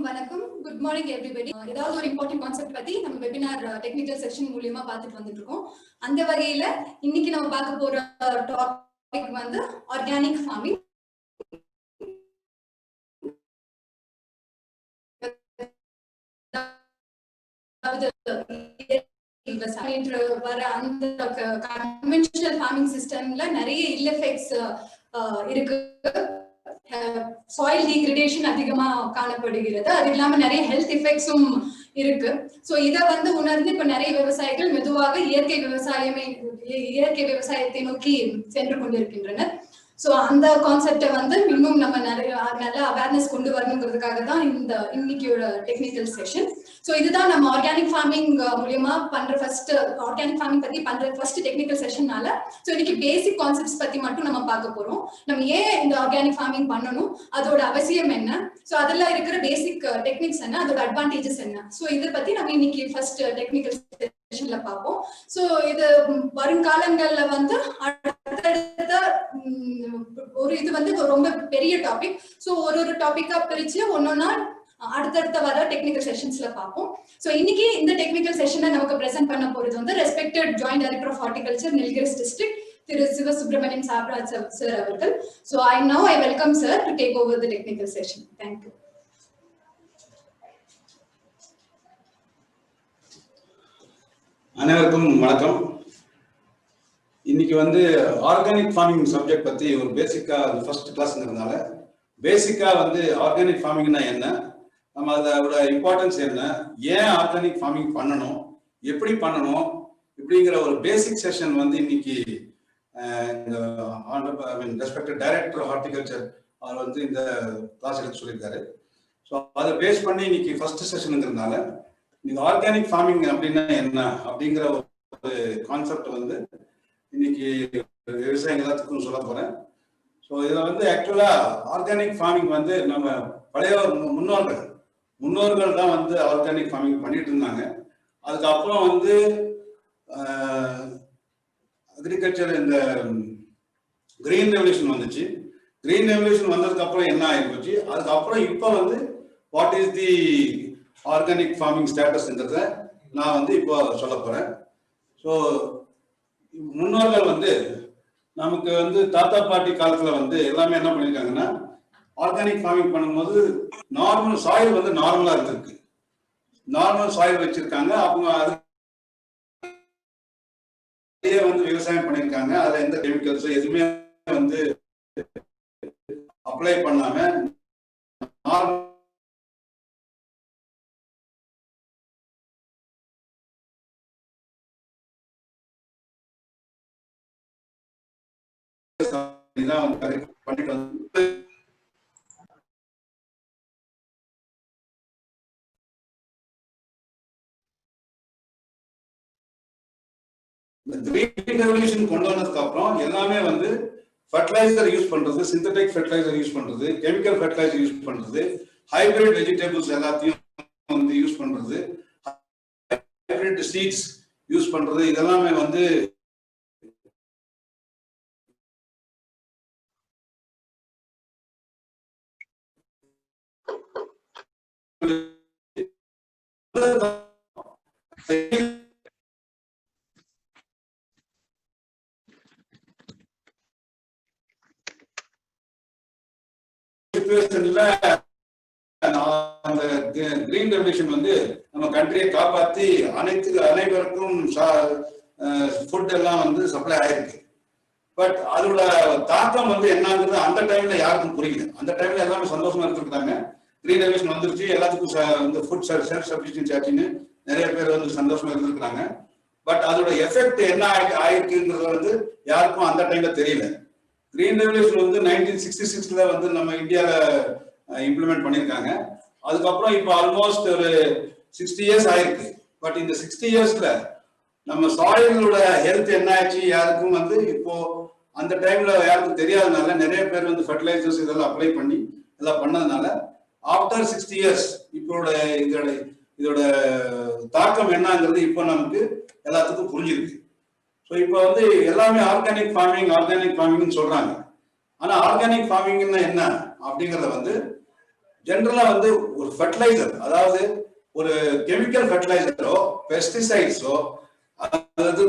வணக்கம். Good morning everybody. ஏதாவது ஒரு இம்பார்ட்டன்ட் கான்செப்ட் பத்தி நம்ம வெபினார் டெக்னிக்கல் செக்ஷன் மூலமா பார்த்துட்டு வந்துட்டு இருக்கோம். அந்த வகையில இன்னைக்கு நம்ம பார்க்க போற டாபிக் வந்து ஆர்கானிக் ஃபார்மிங். வர அந்த கன்வென்ஷனல் ஃபார்மிங் சிஸ்டம்ல நிறைய இல் எஃபெக்ட்ஸ் இருக்கு. சாயில் டீக்ரடேஷன் அதிகமா காணப்படுகிறது. அது இல்லாம நிறைய ஹெல்த் எஃபெக்ட்ஸும் இருக்கு. சோ இத வந்து உணர்ந்து இப்ப நிறைய விவசாயிகள் மெதுவாக இயற்கை விவசாயத்தை நோக்கி சென்று கொண்டிருக்கின்றனர். சோ அந்த கான்செப்டை வந்து இன்னும் நம்ம நிறைய நல்ல அவேர்னஸ் கொண்டு வரணுங்கிறதுக்காக தான் இந்த இன்னைக்கியோட டெக்னிக்கல் செஷன். சோ இதுதான் நம்ம ஆர்கானிக் ஃபார்மிங் மூலியமா பண்ற ஆர்கானிக் ஃபார்மிங் பத்தி பண்ற ஃபர்ஸ்ட் டெக்னிக்கல் செஷன்னால சோ இன்னைக்கு பேசிக் கான்செப்ட்ஸ் பத்தி மட்டும் நம்ம பார்க்க போறோம். நம்ம ஏன் இந்த ஆர்கானிக் ஃபார்மிங் பண்ணணும், அதோட அவசியம் என்ன, சோ அதுல இருக்கிற பேசிக் டெக்னிக்ஸ் என்ன, அதோட அட்வான்டேஜஸ் என்ன, சோ இதை பத்தி நம்ம இன்னைக்கு ஃபர்ஸ்ட் டெக்னிக்கல் செஷன்ல பார்ப்போம். சோ இது வருங்காலங்கள்ல வந்து அடுத்தடுத்த ஒரு இது வந்து ரொம்ப பெரிய டாபிக். சோ ஒரு டாபிக்கா பிரிச்சு ஒன்னொன்னா அடுத்தடுத்த வர டெக்னிக்கல் செஷன்ஸ்ல பார்ப்போம். சோ இன்னைக்கு இந்த டெக்னிக்கல் செஷனை நமக்கு பிரசன்ட் பண்ண போறது வந்து respected joint director of horticulture Nilgiris district Thiru Sivasubramanian Sabraj sir அவர்கள். So I welcome sir to take over the technical session. Thank you. அனைவருக்கும் வணக்கம். இன்னைக்கு வந்து ஆர்கானிக் ஃபார்மிங் சப்ஜெக்ட் பத்தி ஒரு பேசிக்கா ஃபர்ஸ்ட் கிளாஸ்ங்கிறதுனால பேசிக்கா வந்து ஆர்கானிக் ஃபார்மிங்னா என்ன, நம்ம அதோட இம்பார்ட்டன்ஸ் என்ன, ஏன் ஆர்கானிக் ஃபார்மிங் பண்ணணும், எப்படி பண்ணணும், இப்படிங்கிற ஒரு பேசிக் செஷன் வந்து இன்னைக்கு ரெஸ்பெக்டட் டைரக்டர் ஹார்டிகல்ச்சர் அவர் வந்து இந்த கிளாஸ் எடுத்து சொல்லியிருக்காரு. ஸோ அதை பேஸ் பண்ணி இன்னைக்கு ஃபர்ஸ்ட் செஷனுங்கிறதுனால இன்னைக்கு ஆர்கானிக் ஃபார்மிங் அப்படின்னா என்ன அப்படிங்கிற ஒரு கான்செப்ட் வந்து இன்னைக்கு விவசாயிகள் எல்லாத்துக்கும் சொல்ல போறேன். ஸோ இதில் வந்து ஆக்சுவலா ஆர்கானிக் ஃபார்மிங் வந்து நம்ம பழைய முன்னோர்கள் தான் வந்து ஆர்கானிக் ஃபார்மிங் பண்ணிட்டு இருந்தாங்க. அதுக்கப்புறம் வந்து அக்ரிகல்ச்சர் இந்த கிரீன் ரெவல்யூஷன் வந்துச்சு. கிரீன் ரெவல்யூஷன் வந்ததுக்கு அப்புறம் என்ன ஆயிப்போச்சு, அதுக்கப்புறம் இப்போ வந்து what is the organic farming ஸ்டேட்டஸ்ன்றத நான் வந்து இப்போ சொல்ல போறேன். ஸோ முன்னோர்கள் வந்து நமக்கு வந்து தாத்தா பாட்டி காலத்துல வந்து எல்லாமே என்ன பண்ணிருக்காங்கன்னா ஆர்கானிக் ஃபார்மிங் பண்ணும்போது நார்மல் சாயில் வந்து நார்மலா இருந்திருக்கு. நார்மல் சாயில் வச்சிருக்காங்க. அவங்க அதையே வந்து விவசாயம் பண்ணிருக்காங்க. அதுல எந்த கெமிக்கல்ஸ் எதுவுமே வந்து அப்ளை பண்ணாம நார்மல் பண்ணிட்டு வந்து கிரீன் ரெவல்யூஷன் கொண்டு வந்ததுக்கு அப்புறம் எல்லாமே வந்து ஃபர்டிலைசர் யூஸ் பண்றது, சிந்தட்டிக் ஃபர்டிலைசர் யூஸ் பண்றது, கெமிக்கல் ஃபர்டிலைசர் யூஸ் பண்றது, ஹைபிரிட் வெஜிடபிள்ஸ் எல்லாத்தையும் வந்து யூஸ் பண்றது, ஹைபிரிட் சீட்ஸ் யூஸ் பண்றது, இதெல்லாமே வந்து அந்த கிரீன் ரெவல்யூஷன் வந்து நம்ம கண்ட்ரியை காப்பாத்தி அனைவருக்கும் ஃபுட் எல்லாம் வந்து சப்ளை ஆயிருக்கு. பட் அதோட தாக்கம் வந்து என்னங்கிறது அந்த டைம்ல யாருக்கும் புரியல. அந்த டைம்ல எல்லாமே சந்தோஷமா இருந்திருக்காங்க. கிரீன் ரெவல்யூஷன் வந்துருச்சு, எல்லாத்துக்கும் வந்து ஃபுட் செல்ஃப் சஃபிஷியன்சி ஆச்சுன்னு நிறைய பேர் வந்து சந்தோஷமா இருந்திருக்காங்க. பட் அதோட எஃபெக்ட் என்ன ஆயிருக்குங்கிறது வந்து யாருக்கும் அந்த டைம்ல தெரியல. கிரீன் ரெவல்யூஷன் வந்து 1966ல வந்து நம்ம இந்தியால இம்ப்ளிமெண்ட் பண்ணியிருக்காங்க. அதுக்கப்புறம் இப்போ ஆல்மோஸ்ட் ஒரு 60 இயர்ஸ் ஆயிருக்கு. பட் இந்த 60 இயர்ஸ்ல நம்ம சாயிலோட ஹெல்த் என்ன ஆச்சு யாருக்கும் வந்து இப்போ அந்த டைம்ல யாருக்கும் தெரியாதனால நிறைய பேர் வந்து ஃபர்டிலைசர்ஸ் இதெல்லாம் அப்ளை பண்ணி எல்லாம் பண்ணதுனால ஆஃப்டர் 60 இயர்ஸ் இப்போட இதோட தாக்கம் என்னங்கிறது இப்போ நமக்கு எல்லாத்துக்கும் புரிஞ்சிருக்கு. ஸோ இப்போ வந்து எல்லாமே ஆர்கானிக் ஃபார்மிங் சொல்றாங்க. ஆனா ஆர்கானிக் ஃபார்மிங்னா என்ன அப்படிங்கிறத வந்து ஜென்ரலா வந்து ஒரு ஃபர்டிலைசர், அதாவது ஒரு கெமிக்கல் ஃபர்டிலைசரோ பெஸ்டிசைட்ஸோ அதாவது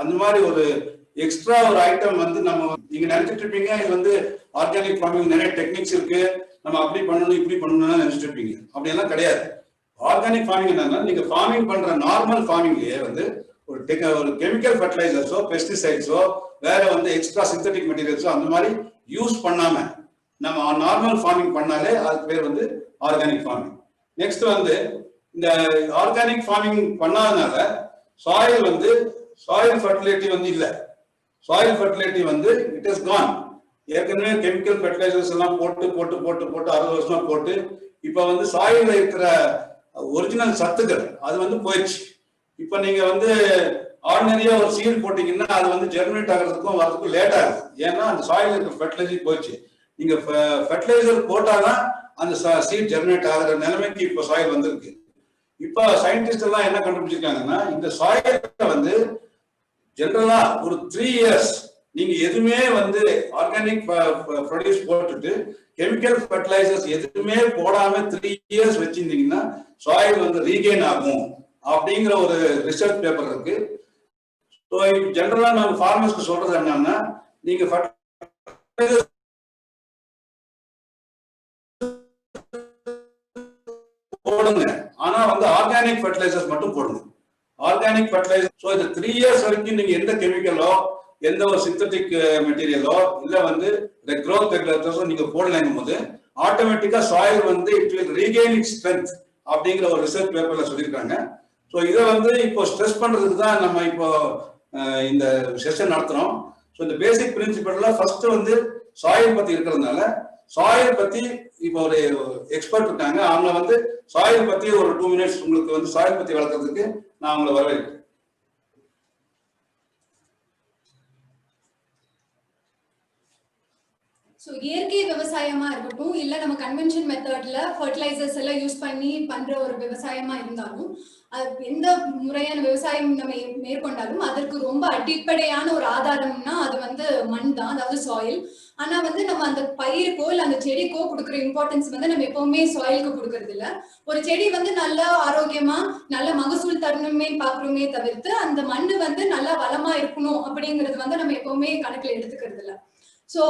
அந்த மாதிரி ஒரு எக்ஸ்ட்ரா ஒரு ஐட்டம் வந்து நம்ம நீங்க நினைச்சிட்டு இருப்பீங்க இது வந்து ஆர்கானிக் ஃபார்மிங் நிறைய டெக்னிக்ஸ் இருக்கு, நம்ம அப்படி பண்ணணும் இப்படி பண்ணணும்னு நினைச்சிட்டு இருப்பீங்க. அப்படி எல்லாம் கிடையாது. ஆர்கானிக் ஃபார்மிங் என்னன்னா நீங்க ஃபார்மிங் பண்ற நார்மல் ஃபார்மிங்லயே வந்து ஒரு கெமிக்கல் ஃபர்டிலைசர்ஸோ பெஸ்டிசைட்ஸோ வேற வந்து எக்ஸ்ட்ரா சிந்தட்டிக் மெட்டீரியல்ஸோ அந்த மாதிரி யூஸ் பண்ணாம நம்ம நார்மல் ஃபார்மிங் பண்ணாலே அதுக்கு பேர் வந்து ஆர்கானிக் ஃபார்மிங். நெக்ஸ்ட் வந்து இந்த ஆர்கானிக் ஃபார்மிங் பண்ணாதனால சாயில் ஃபர்டிலிட்டி வந்து இல்ல. சாயில் ஃபர்டிலிட்டி வந்து இட் இஸ் கான். ஏற்கனவே கெமிக்கல் ஃபர்டிலைசர்ஸ் எல்லாம் போட்டு 60 வருஷமா போட்டு இப்ப வந்து சாயில்ல இருக்கிற ஒரிஜினல் சத்துக்கள் அது வந்து போயிடுச்சு. இப்ப நீங்க வந்து ஆர்டினரியா ஒரு சீட் போட்டீங்கன்னா அது வந்து ஜெர்மினேட் ஆகிறதுக்கும் வரதுக்கும் லேட் ஆகுது. ஏன்னா அந்த சாயில் இருக்கிற ஃபர்டிலைசர் போயிடுச்சு. நீங்க ஃபர்டிலைசர் போட்டாதான் அந்த சீட் ஜெர்மினேட் ஆகிற நிலைமைக்கு இப்ப சாயில் வந்திருக்கு. இப்ப சயின்டிஸ்ட் எல்லாம் என்ன கண்டுபிடிச்சிருக்காங்கன்னா இந்த சாயில வந்து ஜெனரலா ஒரு 3 இயர்ஸ் நீங்க எதுவுமே வந்து ஆர்கானிக் ப்ரொடியூஸ் போட்டுட்டு கெமிக்கல் ஃபர்டிலைசர்ஸ் எதுவுமே போடாம 3 இயர்ஸ் வச்சிருந்தீங்கன்னா சாயில் வந்து ரீகெயின் ஆகும் அப்படிங்கிற ஒரு ரிசர்ச் பேப்பர் இருக்கு. ஸோ ஜெனரலா நம்ம ஃபார்மர்ஸ்க்கு சொல்றது என்னன்னா நீங்க போடுங்க, ஆனா வந்து ஆர்கானிக் ஃபர்டிலைசர்ஸ் மட்டும் போடுங்க. Organic fertiliser. ஸோ இந்த 3 இயர்ஸ் வரைக்கும் நீங்க எந்த கெமிக்கலோ எந்த ஒரு சிந்தட்டிக் மெட்டீரியலோ இல்ல வந்து க்ரோத் ரெகுலேட்டர்ஸோ நீங்க போடலைங்கும் போது ஆட்டோமேட்டிக்கா சாயில் வந்து it will regain it's strength அப்படிங்கிற ஒரு ரிசர்ச் பேப்பர்ல சொல்லியிருக்காங்க. ஸோ இதை வந்து இப்போ ஸ்ட்ரெஸ் பண்றதுக்கு தான் நம்ம இப்போ இந்த செஷன் நடத்துறோம். ஸோ இந்த பேசிக் பிரின்சிபல்ல ஃபர்ஸ்ட் வந்து சாயில் பத்தி இருக்கிறதுனால சாயில் பத்தி இப்போ ஒரு எக்ஸ்பர்ட் இருக்காங்க, அவங்க வந்து சாயில் பத்தி ஒரு 2 மினிட்ஸ் உங்களுக்கு வந்து சாயில் பத்தி வளர்க்கறதுக்கு நான் உங்களை வரவேற்கிறேன். ஸோ இயற்கை விவசாயமா இருக்கட்டும் இல்ல நம்ம கன்வென்ஷன் மெத்தட்ல ஃபர்டிலைசர்ஸ் எல்லாம் யூஸ் பண்ணி பண்ற ஒரு விவசாயமா இருந்தாலும் எந்த முறையான விவசாயம் நம்ம மேற்கொண்டாலும் அதற்கு ரொம்ப அடிப்படையான ஒரு ஆதாரம்னா அது வந்து மண் தான், அதாவது சாயில். ஆனா வந்து நம்ம அந்த பயிருக்கோ இல்ல அந்த செடிக்கோ கொடுக்குற இம்பார்ட்டன்ஸ் வந்து நம்ம எப்பவுமே சாயிலுக்கு கொடுக்கறது இல்ல. ஒரு செடி வந்து நல்ல ஆரோக்கியமா நல்ல மகசூல் தரணுமே பாக்குறோமே தவிர்த்து அந்த மண்ணு வந்து நல்லா வளமா இருக்கணும் அப்படிங்கிறது வந்து நம்ம எப்பவுமே கணக்குல எடுத்துக்கிறது இல்ல. சோ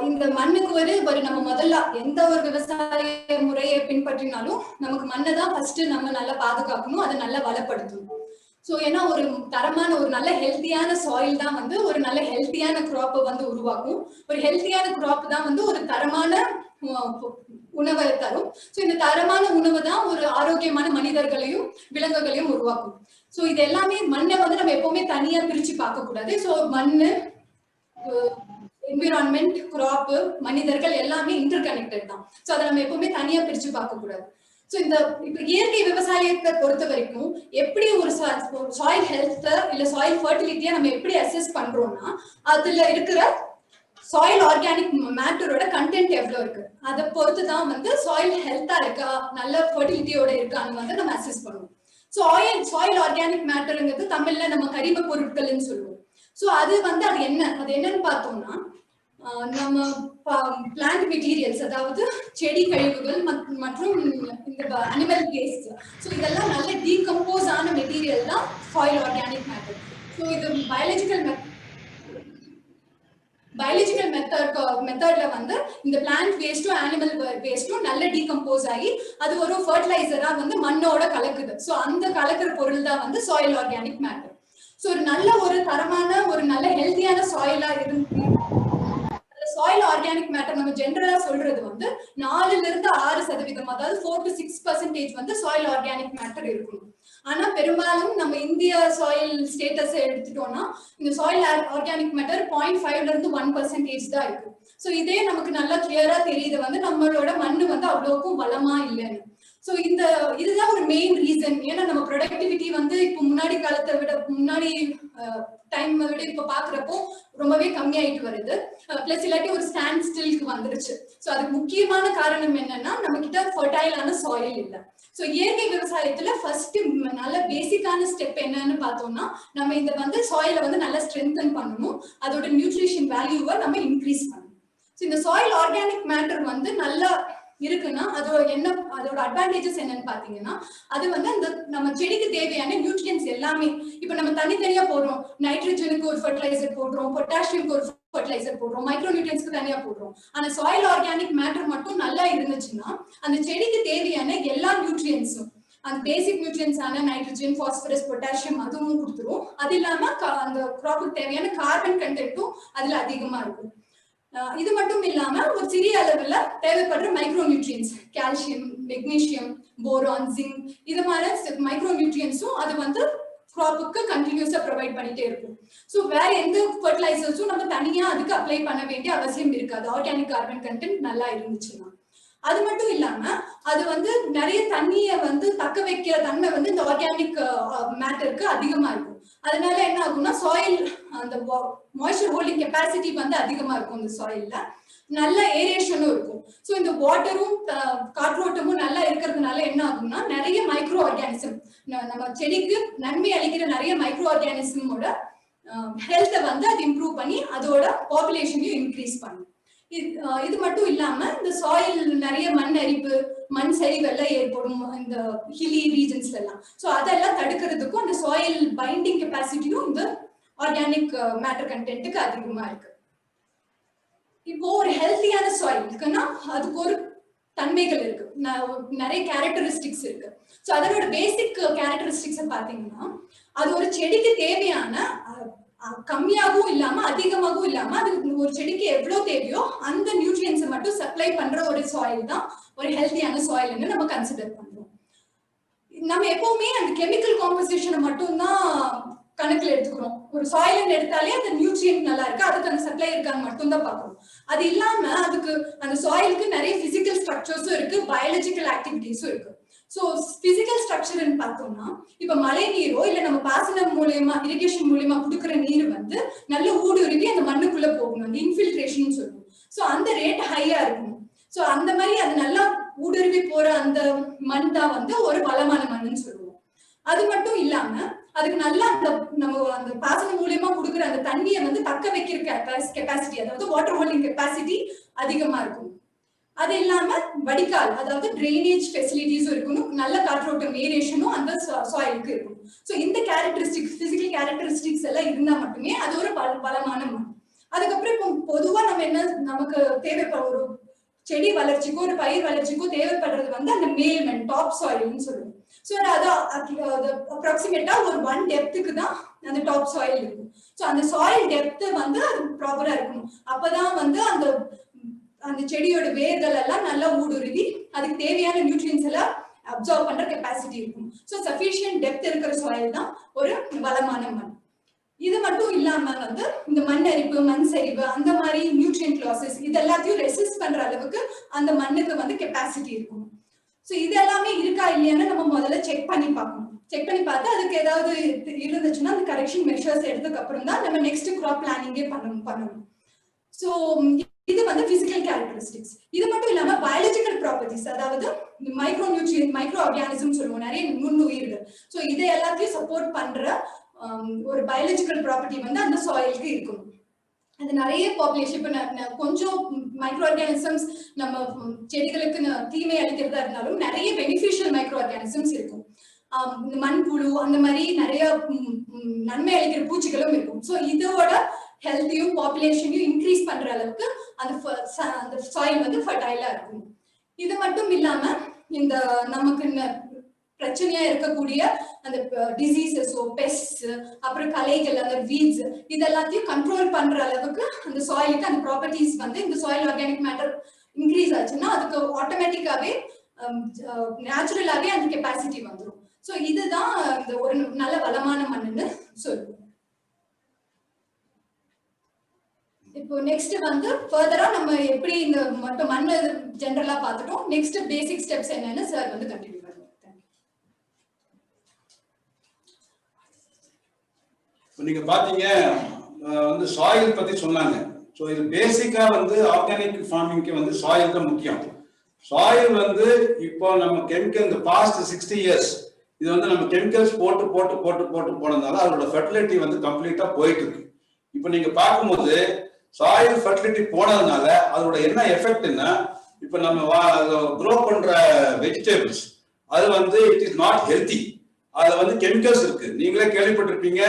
இந்த மண்ணுக்கு ஒரு நம்ம முதல்ல எந்த ஒரு விவசாய முறையை பின்பற்றினாலும் நமக்கு மண்ணை தான் ஃபர்ஸ்ட் நம்ம நல்லா பாதுகாக்கணும், அதை நல்லா வளப்படுத்தணும். சோ ஏன்னா ஒரு தரமான ஒரு நல்ல ஹெல்த்தியான சாயில் தான் வந்து ஒரு நல்ல ஹெல்த்தியான கிராப்பை வந்து உருவாக்கும். ஒரு ஹெல்த்தியான கிராப் தான் வந்து ஒரு தரமான உணவை தரும். சோ இந்த தரமான உணவு தான் ஒரு ஆரோக்கியமான மனிதர்களையும் விலங்குகளையும் உருவாக்கும். சோ இது எல்லாமே மண்ணை வந்து நம்ம எப்பவுமே தனியா பிரிச்சு பார்க்க கூடாது. சோ மண்ணு, என்விரான்மெண்ட், கிராப், மனிதர்கள் எல்லாமே இன்டர் கனெக்டட் தான். சோ அதை நம்ம எப்பவுமே தனியா பிரிச்சு பார்க்க கூடாது. சோ இந்த இப்ப இயற்கை விவசாயத்தை பொறுத்த வரைக்கும் எப்படி ஒரு சாயில் ஹெல்த் இல்ல சாயில் ஃபர்டிலிட்டியா நம்ம எப்படி அசஸ் பண்றோம்னா அதுல இருக்கிற சாயில் ஆர்கானிக் மேட்டரோட கண்டென்ட் எவ்வளவு இருக்கு அதை பொறுத்து தான் வந்து சாயில் ஹெல்த்தா இருக்கா நல்ல ஃபர்டிலிட்டியோட இருக்கான்னு வந்து நம்ம அசஸ் பண்ணுவோம். சோ சாயில் ஆர்கானிக் மேட்டருங்கிறது தமிழ்ல நம்ம கரிம பொருட்கள்னு சொல்லுவோம். சோ அது வந்து அது என்னன்னு பார்த்தோம்னா நம்ம பிளான்ட் மெட்டீரியல்ஸ், அதாவது செடி கழிவுகள் மற்றும் இந்த அனிமல் வேஸ்ட், ஸோ இதெல்லாம் நல்ல டீகம்போஸ் ஆன மெட்டீரியல் தான் சாயில் ஆர்கானிக் மேட்டர். ஸோ இது பயாலஜிக்கல் மெத்தட்ல வந்து இந்த பிளான்ட் வேஸ்டும் அனிமல் வேஸ்டும் நல்ல டீகம்போஸ் ஆகி அது ஒரு ஃபர்டிலைசரா வந்து மண்ணோட கலக்குது. ஸோ அந்த கலக்கிற பொருள் தான் வந்து சாயில் ஆர்கானிக் மேட்டர். ஸோ ஒரு நல்ல ஒரு தரமான ஒரு நல்ல ஹெல்த்தியான சாயிலா இருந்து சாயில் ஆர்கானிக் மேட்டர் நம்ம ஜென்ரலா சொல்றது வந்து 4-6%, அதாவது 4 to 6% வந்து சாயில் ஆர்கானிக் மேட்டர் இருக்கணும். ஆனா பெரும்பாலும் நம்ம இந்திய சாயில் ஸ்டேட்டஸ் எடுத்துட்டோம்னா இந்த சாயில் ஆர்கானிக் மேட்டர் 0.5-1% தான் இருக்கு. ஸோ இதே நமக்கு நல்லா கிளியரா தெரியுது வந்து நம்மளோட மண்ணு வந்து அவ்வளோக்கும் வளமா இல்லைன்னு. ஸோ இதுதான் ஒரு மெயின் ரீசன். ஏன்னா நம்ம ப்ரொடக்டிவிட்டி வந்து இப்போ முன்னாடி காலத்தை விட முன்னாடி டைம் விட இப்போ பாக்குறப்போ ரொம்பவே கம்மியாயிட்டு வருது. பிளஸ் இல்லாட்டி ஒரு ஸ்டாண்ட் ஸ்டில்க்கு வந்துருச்சு. ஸோ அதுக்கு முக்கியமான காரணம் என்னன்னா நம்ம கிட்ட ஃபர்டைலான சாயில் இல்லை. ஸோ இயற்கை விவசாயத்துல ஃபர்ஸ்ட் நல்ல பேசிக்கான ஸ்டெப் என்னன்னு பார்த்தோம்னா நம்ம இந்த வந்து சாயிலை வந்து நல்லா ஸ்ட்ரென்தன் பண்ணணும், அதோட நியூட்ரிஷன் வேல்யூவை நம்ம இன்க்ரீஸ் பண்ணணும். ஸோ இந்த சாயில் ஆர்கானிக் மேட்டர் வந்து நல்லா இருக்குன்னா அதோட அட்வான்டேஜஸ் என்னன்னு பாத்தீங்கன்னா அது வந்து அந்த நம்ம செடிக்கு தேவையான நியூட்ரியன்ஸ் எல்லாமே இப்ப நம்ம தனித்தனியா போடுறோம். நைட்ரஜனுக்கு ஒரு ஃபர்டிலைசர் போடுறோம், பொட்டாசியம்க்கு ஒரு ஃபர்டிலைசர் போடுறோம், மைக்ரோ நியூட்ரியன்ஸ்க்கு தனியா போடுறோம். ஆனா சாயில் ஆர்கானிக் மேட்டர் மட்டும் நல்லா இருந்துச்சுன்னா அந்த செடிக்கு தேவையான எல்லா நியூட்ரியன்ஸும் அந்த பேசிக் நியூட்ரியன்ஸ் ஆன நைட்ரஜன், பாஸ்பரஸ், பொட்டாசியம் அதுவும் கொடுத்துரும். அது இல்லாம அந்த கிராப்புக்கு தேவையான கார்பன் கண்டென்ட்டும் அதுல அதிகமா இருக்கும். இது மட்டும் இல்லாம ஒரு சிறிய அளவுல தேவைப்படுற micro nutrients calcium, magnesium, boron, zinc இது மாதிரி மைக்ரோ நியூட்ரியன்ஸும் அது வந்து கிராப்புக்கு கண்டினியூஸா ப்ரொவைட் பண்ணிட்டே இருக்கும். ஸோ வேற எந்த ஃபர்டிலைசர்ஸும் நம்ம தனியா அதுக்கு அப்ளை பண்ண வேண்டிய அவசியம் இருக்காது ஆர்கானிக் கார்பன் கண்டென்ட் நல்லா இருந்துச்சுன்னா. அது மட்டும் இல்லாம அது வந்து நிறைய தண்ணியை வந்து தக்க வைக்கிற தன்மை வந்து இந்த ஆர்கானிக் மேட்டருக்கு அதிகமா இருக்கும். அதனால என்ன ஆகும்னா சாயில் அந்த மாய்ஸ்சர் ஹோல்டிங் கெப்பாசிட்டி வந்து அதிகமா இருக்கும் இந்த சாயில்ல, நல்ல ஏரேஷனும் இருக்கும். ஸோ இந்த வாட்டரும் காற்றோட்டமும் நல்லா இருக்கிறதுனால என்ன ஆகும்னா நிறைய மைக்ரோ ஆர்கானிசம் நம்ம செடிக்கு நன்மை அளிக்கிற நிறைய மைக்ரோ ஆர்கானிசமோட ஹெல்த்தை வந்து அது இம்ப்ரூவ் பண்ணி அதோட பாப்புலேஷனையும் இன்க்ரீஸ் பண்ணும். இது மட்டும் இல்லாம இந்த சாயில் நிறைய மண் அரிப்பு, மண் சரிவெல்லாம் ஏற்படும் இந்த ஹில்லி ரீஜன்ஸ்ல எல்லாம். ஸோ அதெல்லாம் தடுக்கிறதுக்கும் அந்த சாயில் பைண்டிங் கெப்பாசிட்டியும் இந்த ஆர்கானிக் மேட்டர் கண்டென்ட்டுக்கு அதிகமா இருக்கு. இப்போ ஒரு ஹெல்த்தியான சாயில் இருக்குன்னா அதுக்கு ஒரு தன்மைகள் இருக்கு, நிறைய கேரக்டரிஸ்டிக்ஸ் இருக்கு. ஸோ அதனோட பேசிக் கேரக்டரிஸ்டிக்ஸை பார்த்தீங்கன்னா அது ஒரு செடிக்கு தேவையான கம்மியாகவும் இல்லாம அதிகமாகவும் இல்லாம அதுக்கு ஒரு செடிக்கு எவ்வளவு தேவையோ அந்த நியூட்ரியன்ஸை மட்டும் சப்ளை பண்ற ஒரு சாயில் தான் ஒரு ஹெல்த்தியான சாயில்னு நம்ம கன்சிடர் பண்றோம். நம்ம எப்பவுமே அந்த கெமிக்கல் காம்போசிஷனை மட்டும்தான் கணக்குல எடுத்துக்கிறோம். ஒரு சாயில்னு எடுத்தாலே அந்த நியூட்ரியன்ட் நல்லா இருக்கு, அதுக்கு அந்த சப்ளை இருக்கான்னு மட்டும் தான் பார்க்கணும். அது இல்லாம அதுக்கு அந்த சாயிலுக்கு நிறைய பிசிக்கல் ஸ்ட்ரக்சர்ஸும் இருக்கு, பயாலஜிக்கல் ஆக்டிவிட்டிஸும் இருக்கு. ஸோ பிசிக்கல் ஸ்ட்ரக்சர்ன்னு பார்த்தோம்னா இப்ப மழை நீரோ இல்ல நம்ம பாசனம் மூலியமா இரிகேஷன் மூலியமா கொடுக்குற நீர் வந்து நல்ல ஊடுருவி அந்த மண்ணுக்குள்ள போகணும், அந்த இன்ஃபில்ட்ரேஷன் சொல்லுவோம். ஸோ அந்த ரேட் ஹையா இருக்கணும். ஸோ அந்த மாதிரி அது நல்லா ஊடுருவி போற அந்த மண் தான் வந்து ஒரு வளமான மண்ணுன்னு சொல்லுவோம். அது மட்டும் இல்லாம அதுக்கு நல்லா நம்ம அந்த பாசனம் மூலியமா கொடுக்குற அந்த தண்ணியை வந்து தக்க வைக்கிற கெப்பாசிட்டி, அதாவது வாட்டர் ஹோல்டிங் கெப்பாசிட்டி அதிகமா இருக்கும். அது இல்லாம வடிகால், அதாவது ட்ரைனேஜ் ஃபெசிலிட்டிஸும் இருக்கணும், நல்ல காற்றோட்டம் ஏரேஷனும் அந்த சாயிலுக்கு இருக்கணும். ஸோ இந்த கேரக்டரிஸ்டிக்ஸ் பிசிக்கல் கேரக்டரிஸ்டிக்ஸ் எல்லாம் இருந்தா மட்டுமே அது ஒரு பலமான மண். அதுக்கப்புறம் இப்போ பொதுவா நம்ம என்ன நமக்கு தேவைப்படுற ஒரு செடி வளர்ச்சிக்கோ ஒரு பயிர் வளர்ச்சிக்கோ தேவைப்படுறது வந்து அந்த மேல் மண், டாப் சாயில்னு சொல்லுவோம். ஸோ அது அப்ராக்சிமேட்டா ஒரு 1 டெப்த்துக்கு தான் அந்த டாப் சாயில் இருக்கும். ஸோ அந்த சாயில் டெப்த் வந்து அது ப்ராப்பரா இருக்கணும். அப்பதான் வந்து அந்த செடியோட வேர்கள் எல்லாம் நல்லா ஊடுருவி அதுக்கு தேவையான நியூட்ரியன்ஸ் எல்லாம் அப்சர்வ் பண்ற கெப்பாசிட்டி இருக்கும். ஸோ சஃபிஷியன்ட் டெப்த் இருக்கிற சாயில் தான் ஒரு வளமான மண். இது மட்டும் இல்லாம வந்து இந்த மண் அரிப்பு, மண் சரிவு அந்த மாதிரி நியூட்ரியன்ட் லாசஸ் இது எல்லாத்தையும் ரெசிஸ்ட் பண்ற அளவுக்கு அந்த மண்ணுக்கு வந்து கெப்பாசிட்டி இருக்கும். ஸோ இது எல்லாமே இருக்கா இல்லையான்னு நம்ம முதல்ல செக் பண்ணி பார்க்கணும். செக் பண்ணி பார்த்து அதுக்கு ஏதாவது இருந்துச்சுன்னா அந்த கரெக்ஷன் மெஷர்ஸ் எடுத்ததுக்கு அப்புறம் தான் நம்ம நெக்ஸ்ட் கிராப் பிளானிங்கே பண்ணணும். ஸோ இது வந்து பிசிக்கல் கேரக்டரிஸ்டிக்ஸ். இது மட்டும் இல்லாம பயாலஜிக்கல் ப்ராப்பர்ட்டிஸ், அதாவது மைக்ரோ நியூட்ரியன், மைக்ரோ ஆர்கானிசம் சொல்லுவோம், நிறைய நுண்ணுயிர்கள். ஸோ இதை எல்லாத்தையும் சப்போர்ட் பண்ற ஒரு பயாலஜிக்கல் ப்ராப்பர்ட்டி வந்து அந்த சாயிலுக்கு இருக்கணும். அது நிறைய பாப்புலேஷன் இப்ப கொஞ்சம் மைக்ரோ ஆர்கானிசம்ஸ் நம்ம செடிகளுக்கு தீமை அளிக்கிறதா இருந்தாலும் நிறைய பெனிஃபிஷியல் மைக்ரோ ஆர்கானிசம்ஸ் இருக்கும். மண்புழு அந்த மாதிரி நிறைய நன்மை அளிக்கிற பூச்சிகளும் இருக்கும். ஸோ இதோட ஹெல்த்தையும் பாப்புலேஷனையும் இன்க்ரீஸ் பண்ற அளவுக்கு அந்த சாயில் வந்து ஃபர்டைலா இருக்கும். இது மட்டும் இல்லாம இந்த நமக்கு பிரச்சனையா இருக்கக்கூடிய அந்த டிசீசஸோ, பெஸ்ட், அப்புறம் களைகள், அந்த வீட்ஸ் இதெல்லாத்தையும் கண்ட்ரோல் பண்ற அளவுக்கு அந்த சாயிலுக்கு அந்த ப்ராப்பர்ட்டிஸ் வந்து இந்த சாயில் ஆர்கானிக் மேட்டர் இன்க்ரீஸ் ஆச்சுன்னா அதுக்கு ஆட்டோமேட்டிக்காவே நேச்சுரலாவே அந்த கெப்பாசிட்டி வந்துடும். ஸோ இதுதான் இந்த ஒரு நல்ல வளமான மண்ணுன்னு சொல்லுவோம். இப்போ நெக்ஸ்ட் வந்து ஃபர்தரா நம்ம எப்படி இந்த மட்டும் மண்ணு ஜெனரலா பார்த்துட்டோம். நெக்ஸ்ட் பேசிக் ஸ்டெப்ஸ் என்னன்னு சார் வந்து கண்டினியூ நீங்க பாத்தீங்க வந்து சாயில் பத்தி சொன்னாங்க. ஸோ இது பேசிக்கா வந்து ஆர்கானிக் ஃபார்மிங்க்கு வந்து சாயில் தான் முக்கியம். சாயில் வந்து இப்போ நம்ம கெமிக்கல் இந்த பாஸ்ட் 60 years இது வந்து நம்ம கெமிக்கல்ஸ் போட்டு போட்டு போட்டு போட்டு போனதுனால அதோட ஃபெர்டிலிட்டி வந்து கம்ப்ளீட்டா போயிட்டு இருக்கு. இப்போ நீங்க பார்க்கும்போது சாயில் ஃபெர்டிலிட்டி போனதுனால அதோட என்ன எஃபெக்ட்னா, இப்போ நம்ம க்ரோ பண்ற வெஜிடபிள்ஸ் அது வந்து இட் இஸ் நாட் ஹெல்தி. அதுல வந்து கெமிக்கல்ஸ் இருக்கு. நீங்களே கேள்விப்பட்டிருப்பீங்க,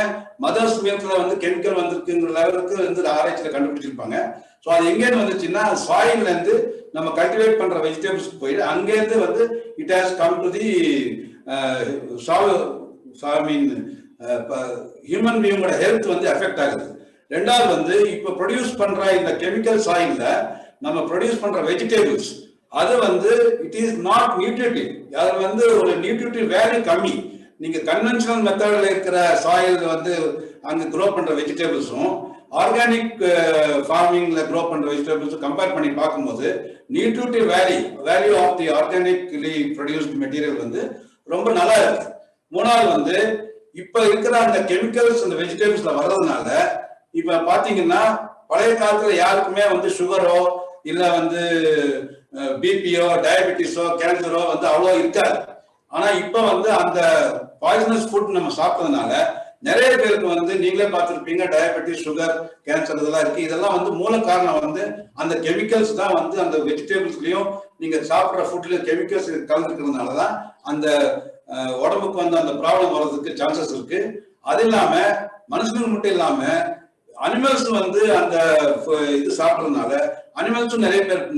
மதர்ஸ் மில்க்ல வந்து கெமிக்கல் வந்திருக்குங்கிற லெவலுக்கு வந்து ஆராய்ச்சியில கண்டுபிடிச்சிருப்பாங்க. ஸோ அது எங்கேருந்து வந்துச்சுன்னா சாயில்ல இருந்து நம்ம கல்டிவேட் பண்ற வெஜிடபிள்ஸ் போயிட்டு அங்கேருந்து வந்து it has come to the human பீயிங்கோட ஹெல்த் வந்து எஃபெக்ட் ஆகுது. ரெண்டாவது வந்து இப்போ ப்ரொடியூஸ் பண்ற இந்த கெமிக்கல் சாயில்ல நம்ம ப்ரொடியூஸ் பண்ற வெஜிடபிள்ஸ் அது வந்து இட் இஸ் நாட் நியூட்ரிட்டிவ். அது வந்து ஒரு நியூட்ரிட்டிவ் வேல்யூ கம்மி. நீங்க கன்வென்ஷனல் மெத்தட்ல இருக்கிற சாயில் வந்து அங்க க்ரோ பண்ற வெஜிடபிள்ஸும் ஆர்கானிக் ஃபார்மிங்ல க்ரோ பண்ற வெஜிடபிள்ஸும் கம்பேர் பண்ணி பார்க்கும்போது nutritive value of the organically produced material வந்து ரொம்ப நல்லா இருக்கு. மூணாவது வந்து இப்ப இருக்கிற அந்த கெமிக்கல்ஸ் அந்த வெஜிடபிள்ஸ்ல வர்றதுனால இப்ப பாத்தீங்கன்னா பழைய காலத்துல யாருக்குமே வந்து சுகரோ இல்ல வந்து பிபியோ டயபெட்டிஸோ கேன்சரோ வந்து அவ்வளோ இருக்காது. ஆனா இப்ப வந்து அந்த பாய்சனஸ் ஃபுட் நம்ம சாப்பிட்டதுனால நிறைய பேருக்கு வந்து நீங்களே பார்த்துருப்பீங்க டயபெட்டிஸ் சுகர் கேன்சர் இதெல்லாம் இருக்கு. இதெல்லாம் வந்து மூல காரணம் வந்து அந்த கெமிக்கல்ஸ் தான் வந்து அந்த வெஜிடபிள்ஸ்லயும் நீங்க சாப்பிட்ற ஃபுட்ல கெமிக்கல்ஸ் கலந்துருக்கிறதுனாலதான் அந்த உடம்புக்கு வந்து அந்த ப்ராப்ளம் வர்றதுக்கு சான்சஸ் இருக்கு. அது இல்லாம மனுஷனுக்கு மட்டும் இல்லாம அனிமல்ஸ் வந்து அந்த இது சாப்பிட்றதுனால அனிமல்ஸும்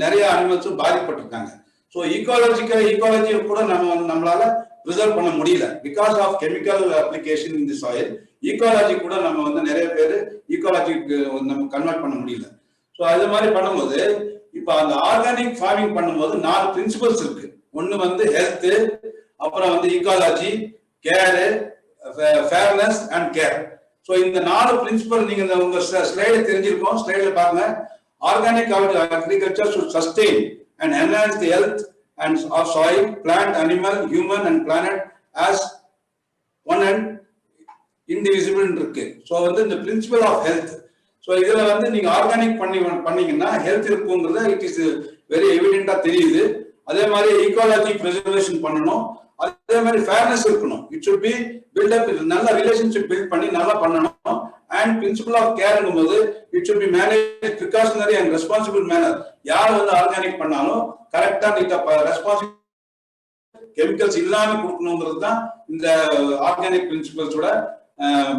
நிறைய அனிமல்ஸும் பாதிக்கப்பட்டிருக்காங்க. ஸோ ஈகாலஜியை கூட நம்மளால ப்ரிசர்வ் பண்ண முடியல because of chemical application in the soil. Ecology கூட நம்ம வந்து நிறைய பேர் ஈகாலஜிக்கு நம்ம கன்வெர்ட் பண்ண முடியல. ஸோ அது மாதிரி பண்ணும்போது இப்போ அந்த ஆர்கானிக் ஃபார்மிங் பண்ணும்போது 4 பிரின்சிபல்ஸ் இருக்கு. ஒன்று வந்து ஹெல்த், அப்புறம் வந்து ecology, care, fairness and care. So இந்த 4 பிரின்சிபல் நீங்க உங்க ஸ்லைட்ல தெரிஞ்சிருக்கோம். ஸ்லைட்ல பாருங்க. Organic agriculture should sustain and enhance the health and of soil, plant, animal, human and planet as one and indivisible இருக்கு. ஸோ வந்து இந்த பிரின்சிபல் ஆஃப் ஹெல்த். ஸோ இதுல வந்து நீங்க ஆர்கானிக் பண்ணீங்கன்னா ஹெல்த் இருக்குங்கிறது இட் இஸ் வெரி எவிடென்டா தெரியுது. அதே மாதிரி ஈகாலஜி ப்ரிசர்வேஷன் பண்ணணும். அதே மாதிரி ஃபேர்னஸ் இருக்கணும். It should B build up. நல்ல ரிலேஷன்ஷிப் பில்ட் பண்ணி நல்லா பண்ணணும். அண்ட் பிரின்சிபல் ஆஃப் கேர்ங்கும் போது it should be manage precautionary and responsible manner. யார் வந்து ஆர்கானிக் பண்ணாலும் கரெக்டா நீட்டா ரெஸ்பான்சிபிள் கெமிக்கல்ஸ் இல்லாம கொடுக்கணுங்கிறது தான் இந்த ஆர்கானிக் பிரின்சிபல்ஸோட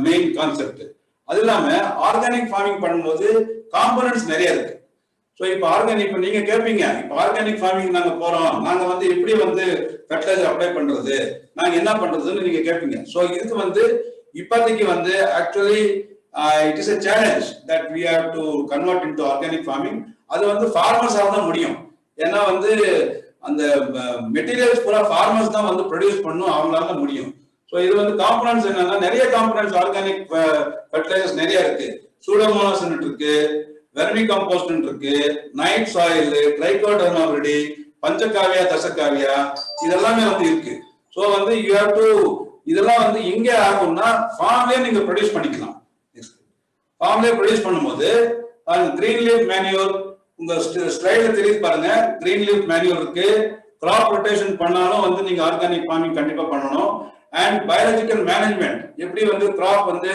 மெயின் கான்செப்ட். அது இல்லாம ஆர்கானிக் ஃபார்மிங் பண்ணும்போது காம்போனன்ட்ஸ் நிறைய இருக்கு. ஸோ இப்போ ஆர்கானிக் நீங்க கேட்பீங்க, இப்போ ஆர்கானிக் ஃபார்மிங் நாங்க போறோம், நாங்க வந்து எப்படி வந்து ஃபெர்டிலைசர் அப்ளை பண்றது, நாங்க என்ன பண்றதுன்னு நீங்க கேட்பீங்க. ஸோ இதுக்கு வந்து இப்போதைக்கு வந்து actually it is a challenge that we have to convert into organic farming. அது வந்து ஃபார்மர்ஸால தான் முடியும். ஏன்னா வந்து அந்த மெட்டீரியல்ஸ் பூரா ஃபார்மர்ஸ் தான் வந்து ப்ரொடியூஸ் பண்ணும், அவங்களால தான் முடியும். ஸோ இது வந்து காம்பனன்ட்ஸ் என்னன்னா நிறைய காம்பனன்ட்ஸ் ஆர்கானிக் ஃபெர்டிலைசர்ஸ் நிறைய இருக்கு. சூடோமோனாஸ் இருக்கு, வெர்மி கம்போஸ்ட் இருக்கு, night soil, trichoderma viride, panchagavya, dasagavya இதெல்லாமே வந்து இருக்கு. ஸோ வந்து யூ ஹேவ் டு இதெல்லாம் வந்து எங்க ஆகும்னா ஃபார்ம்லயே நீங்க ப்ரொடியூஸ் பண்ணிக்கலாம். ஃபார்ம்லயே ப்ரொடியூஸ் பண்ணும்போது கிரீன் லீஃப் மேன்யூர் உங்க ஸ்லைட்ல தெரியுது பாருங்க. கிரீன் லீஃப் மேன்யூர் இருக்கு. கிராப் ரொட்டேஷன் பண்ணாலும் வந்து நீங்க ஆர்கானிக் ஃபார்மிங் கண்டிப்பா பண்ணணும். அண்ட் பயாலஜிக்கல் மேனேஜ்மெண்ட் எப்படி வந்து கிராப் வந்து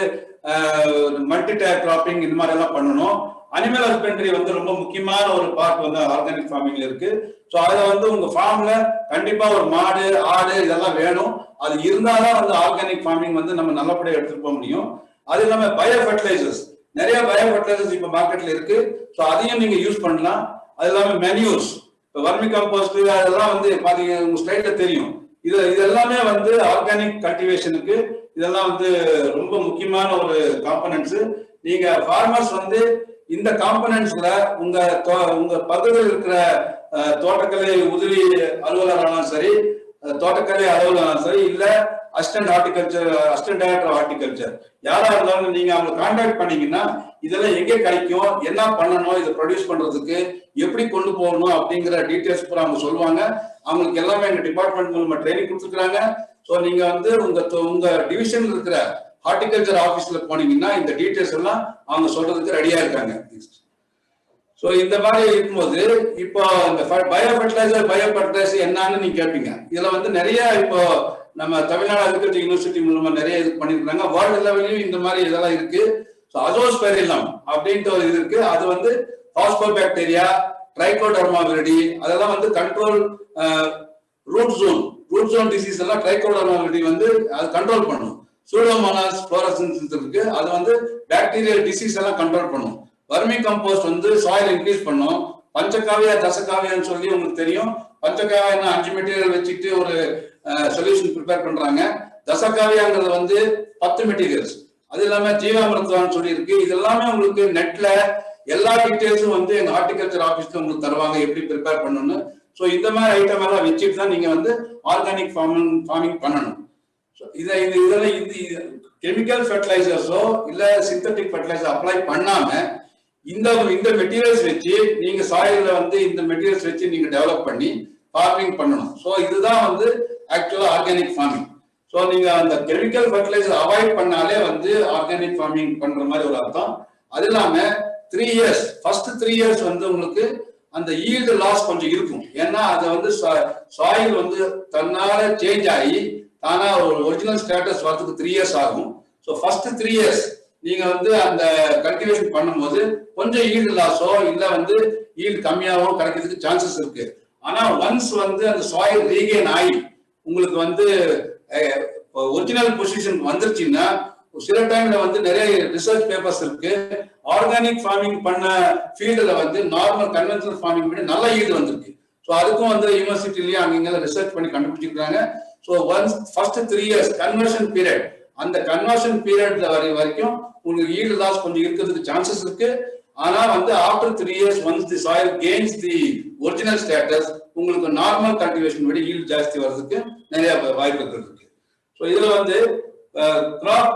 மல்டி டயர் கிராப்பிங் இந்த மாதிரி எல்லாம் பண்ணணும். அனிமல் ஹஸ்பெண்டரி வந்து ரொம்ப முக்கியமான ஒரு பார்ட் வந்து ஆர்கானிக் ஃபார்மிங்ல இருக்கு. ஸோ அதை வந்து உங்க ஃபார்ம்ல கண்டிப்பா ஒரு மாடு, ஆடு இதெல்லாம் வேணும். அது இருந்தாதான் வந்து ஆர்கானிக் ஃபார்மிங் வந்து நம்ம நல்லபடியாக எடுத்துட்டு போக முடியும். அது இல்லாம பயோ ஃபெர்டிலைசர்ஸ், நிறைய பயோ ஃபெர்டிலைசர்ஸ் இப்ப மார்க்கெட்ல இருக்கு. ஸோ அதையும் நீங்க யூஸ் பண்ணலாம். அது இல்லாம மென்யூர்ஸ், வர்மி கம்போஸ்ட் அதெல்லாம் வந்து பாத்தீங்க உங்க ஸ்லைட்ல தெரியும். இது எல்லாமே வந்து ஆர்கானிக் கல்டிவேஷனுக்கு இதெல்லாம் வந்து ரொம்ப முக்கியமான ஒரு காம்பனன்ட்ஸ். நீங்க ஃபார்மர்ஸ் வந்து இந்த காம்பனன்ட்ஸ்ல உங்க பகுதியில் இருக்கிற தோட்டக்கலை உதவி அலுவலரானாலும் சரி, தோட்டக்கலை அலுவலரானாலும் சரி, இல்ல அசிஸ்டன்ட் டைரக்டர் ஆஃப் ஹார்டிகல்ச்சர் யாரா இருந்தாலும் நீங்க அவங்க கான்டாக்ட் பண்ணீங்கன்னா இதெல்லாம் எங்கே கிடைக்கும், என்ன பண்ணணும், இதை ப்ரொடியூஸ் பண்றதுக்கு எப்படி கொண்டு போகணும் அப்படிங்கிற டீடைல்ஸ் பூரா அவங்க சொல்லுவாங்க. அவங்களுக்கு எல்லாமே எங்க டிபார்ட்மெண்ட் மூலமா ட்ரைனிங் கொடுத்துருக்காங்க. ஸோ நீங்க வந்து உங்க டிவிஷன்ல இருக்கிற ஹார்டிகல்ச்சர் ஆபீஸ்ல போனீங்கன்னா இந்த டீடைல்ஸ் எல்லாம் அவங்க சொல்றதுக்கு ரெடியா இருக்காங்க. ஸோ இந்த மாதிரி இருக்கும்போது இப்போ இந்த பயோ ஃபர்டிலைசர் என்னன்னு நீங்க கேட்பீங்க. இதுல வந்து நிறைய இப்போ நம்ம தமிழ்நாடு அக்ரிகல்ச்சர் யூனிவர்சிட்டி மூலமா நிறைய இது பண்ணிருக்காங்க. வேர்ல்டு லெவலையும் இந்த மாதிரி இதெல்லாம் இருக்கு. ஸோ அசோஸ்பெரிலம் அப்படின்ற ஒரு இது இருக்கு. அது வந்து பாஸ்போபாக்டீரியா, ட்ரைகோடர்மா விரிடி அதெல்லாம் வந்து கண்ட்ரோல் ரூட் ஜோன் டிசீஸ் எல்லாம் ட்ரைகோடர்மா விரிடி வந்து அது கண்ட்ரோல் பண்ணும். சூடோமோனாஸ் ஃப்ளோரசன்ஸ் இருக்கு, அது வந்து பாக்டீரியல் டிசீஸ் எல்லாம் கண்ட்ரோல் பண்ணும். வர்மி கம்போஸ்ட் வந்து சாயில் இன்க்ரீஸ் பண்ணும். பஞ்சகாவியா தசகாவியான்னு சொல்லி உங்களுக்கு தெரியும். பஞ்சகாவியா 5 மெட்டீரியல் வச்சுட்டு ஒரு சொல்யூஷன் ப்ரிப்பேர் பண்றாங்க. தசகாவியாங்கிறது வந்து 10 மெட்டீரியல்ஸ். அது இல்லாம ஜீவாமிருத்வான்னு சொல்லி இருக்கு. இது எல்லாமே உங்களுக்கு நெட்ல எல்லா டீடைல்ஸும் வந்து எங்க ஹார்டிகல்ச்சர் ஆபீஸ்ல உங்களுக்கு தருவாங்க எப்படி ப்ரிப்பேர் பண்ணணும்னு. ஸோ இந்த மாதிரி ஐட்டம் எல்லாம் வச்சுட்டு தான் நீங்க வந்து ஆர்கானிக் ஃபார்மிங் பண்ணணும். இதெல்லாம் கெமிக்கல் ஃபெர்டிலைசர்ஸோ இல்ல சிந்தட்டிக் ஃபெர்டிலைசர் அப்ளை பண்ணாம இந்த மெட்டீரியல்ஸ் வச்சு நீங்க சாயில்ல வந்து இந்த மெட்டீரியல்ஸ் வச்சு நீங்க டெவலப் பண்ணி ஃபார்மிங் பண்ணணும். ஸோ இதுதான் வந்து ஆக்சுவலா ஆர்கானிக் ஃபார்மிங். ஸோ நீங்க அந்த கெமிக்கல் ஃபெர்டிலைசர் அவாய்ட் பண்ணாலே வந்து ஆர்கானிக் ஃபார்மிங் பண்ற மாதிரி ஒரு அர்த்தம். அது இல்லாம 3 இயர்ஸ் ஃபர்ஸ்ட் 3 இயர்ஸ் வந்து உங்களுக்கு அந்த ஈல்டு லாஸ் கொஞ்சம் இருக்கும். ஏன்னா அது வந்து சாயில் வந்து தன்னால சேஞ்ச் ஆகி தானா ஒரு ஒரிஜினல் ஸ்டேட்டஸ் வரதுக்கு 3 இயர்ஸ் ஆகும். ஸோ ஃபர்ஸ்ட் 3 இயர்ஸ் நீங்க வந்து அந்த கல்டிவேஷன் பண்ணும்போது கொஞ்சம் ஈல்டு லாஸோ இல்ல வந்து ஈல்டு கம்மியாகவும் கிடைக்கிறதுக்கு சான்சஸ் இருக்கு. ஆனா ஒன்ஸ் வந்து அந்த சாயில் ரீகெயின் ஆகி உங்களுக்கு வந்து ஒரிஜினல் பொசிஷன் வந்துருச்சுன்னா சில டைம்ல வந்து நிறைய ரிசர்ச் பேப்பர்ஸ் இருக்கு. ஆர்கானிக் ஃபார்மிங் பண்ண ஃபீல்டுல வந்து நார்மல் கன்வென்ஷனல் ஃபார்மிங் பண்ணி நல்ல ஈல்டு வந்திருக்கு. ஸோ அதுக்கும் வந்து யூனிவர்சிட்டிலேயே அங்க ரிசர்ச் பண்ணி கண்டுபிடிச்சிருக்காங்க. So once first 3 years conversion period, அந்த கன்வர்ஷன் பீரியட்ல வரைக்கும் உங்களுக்கு ஈல்டு லாஸ் கொஞ்சம் இருக்கிறதுக்கு சான்சஸ் இருக்கு. ஆனா வந்து after 3 years once the soil gains the original status உங்களுக்கு நார்மல் கல்டிவேஷன் விட ஈல்டு ஜாஸ்தி வர்றதுக்கு நிறைய வாய்ப்புகள் இருக்கு. ஸோ இதுல வந்து கிராப்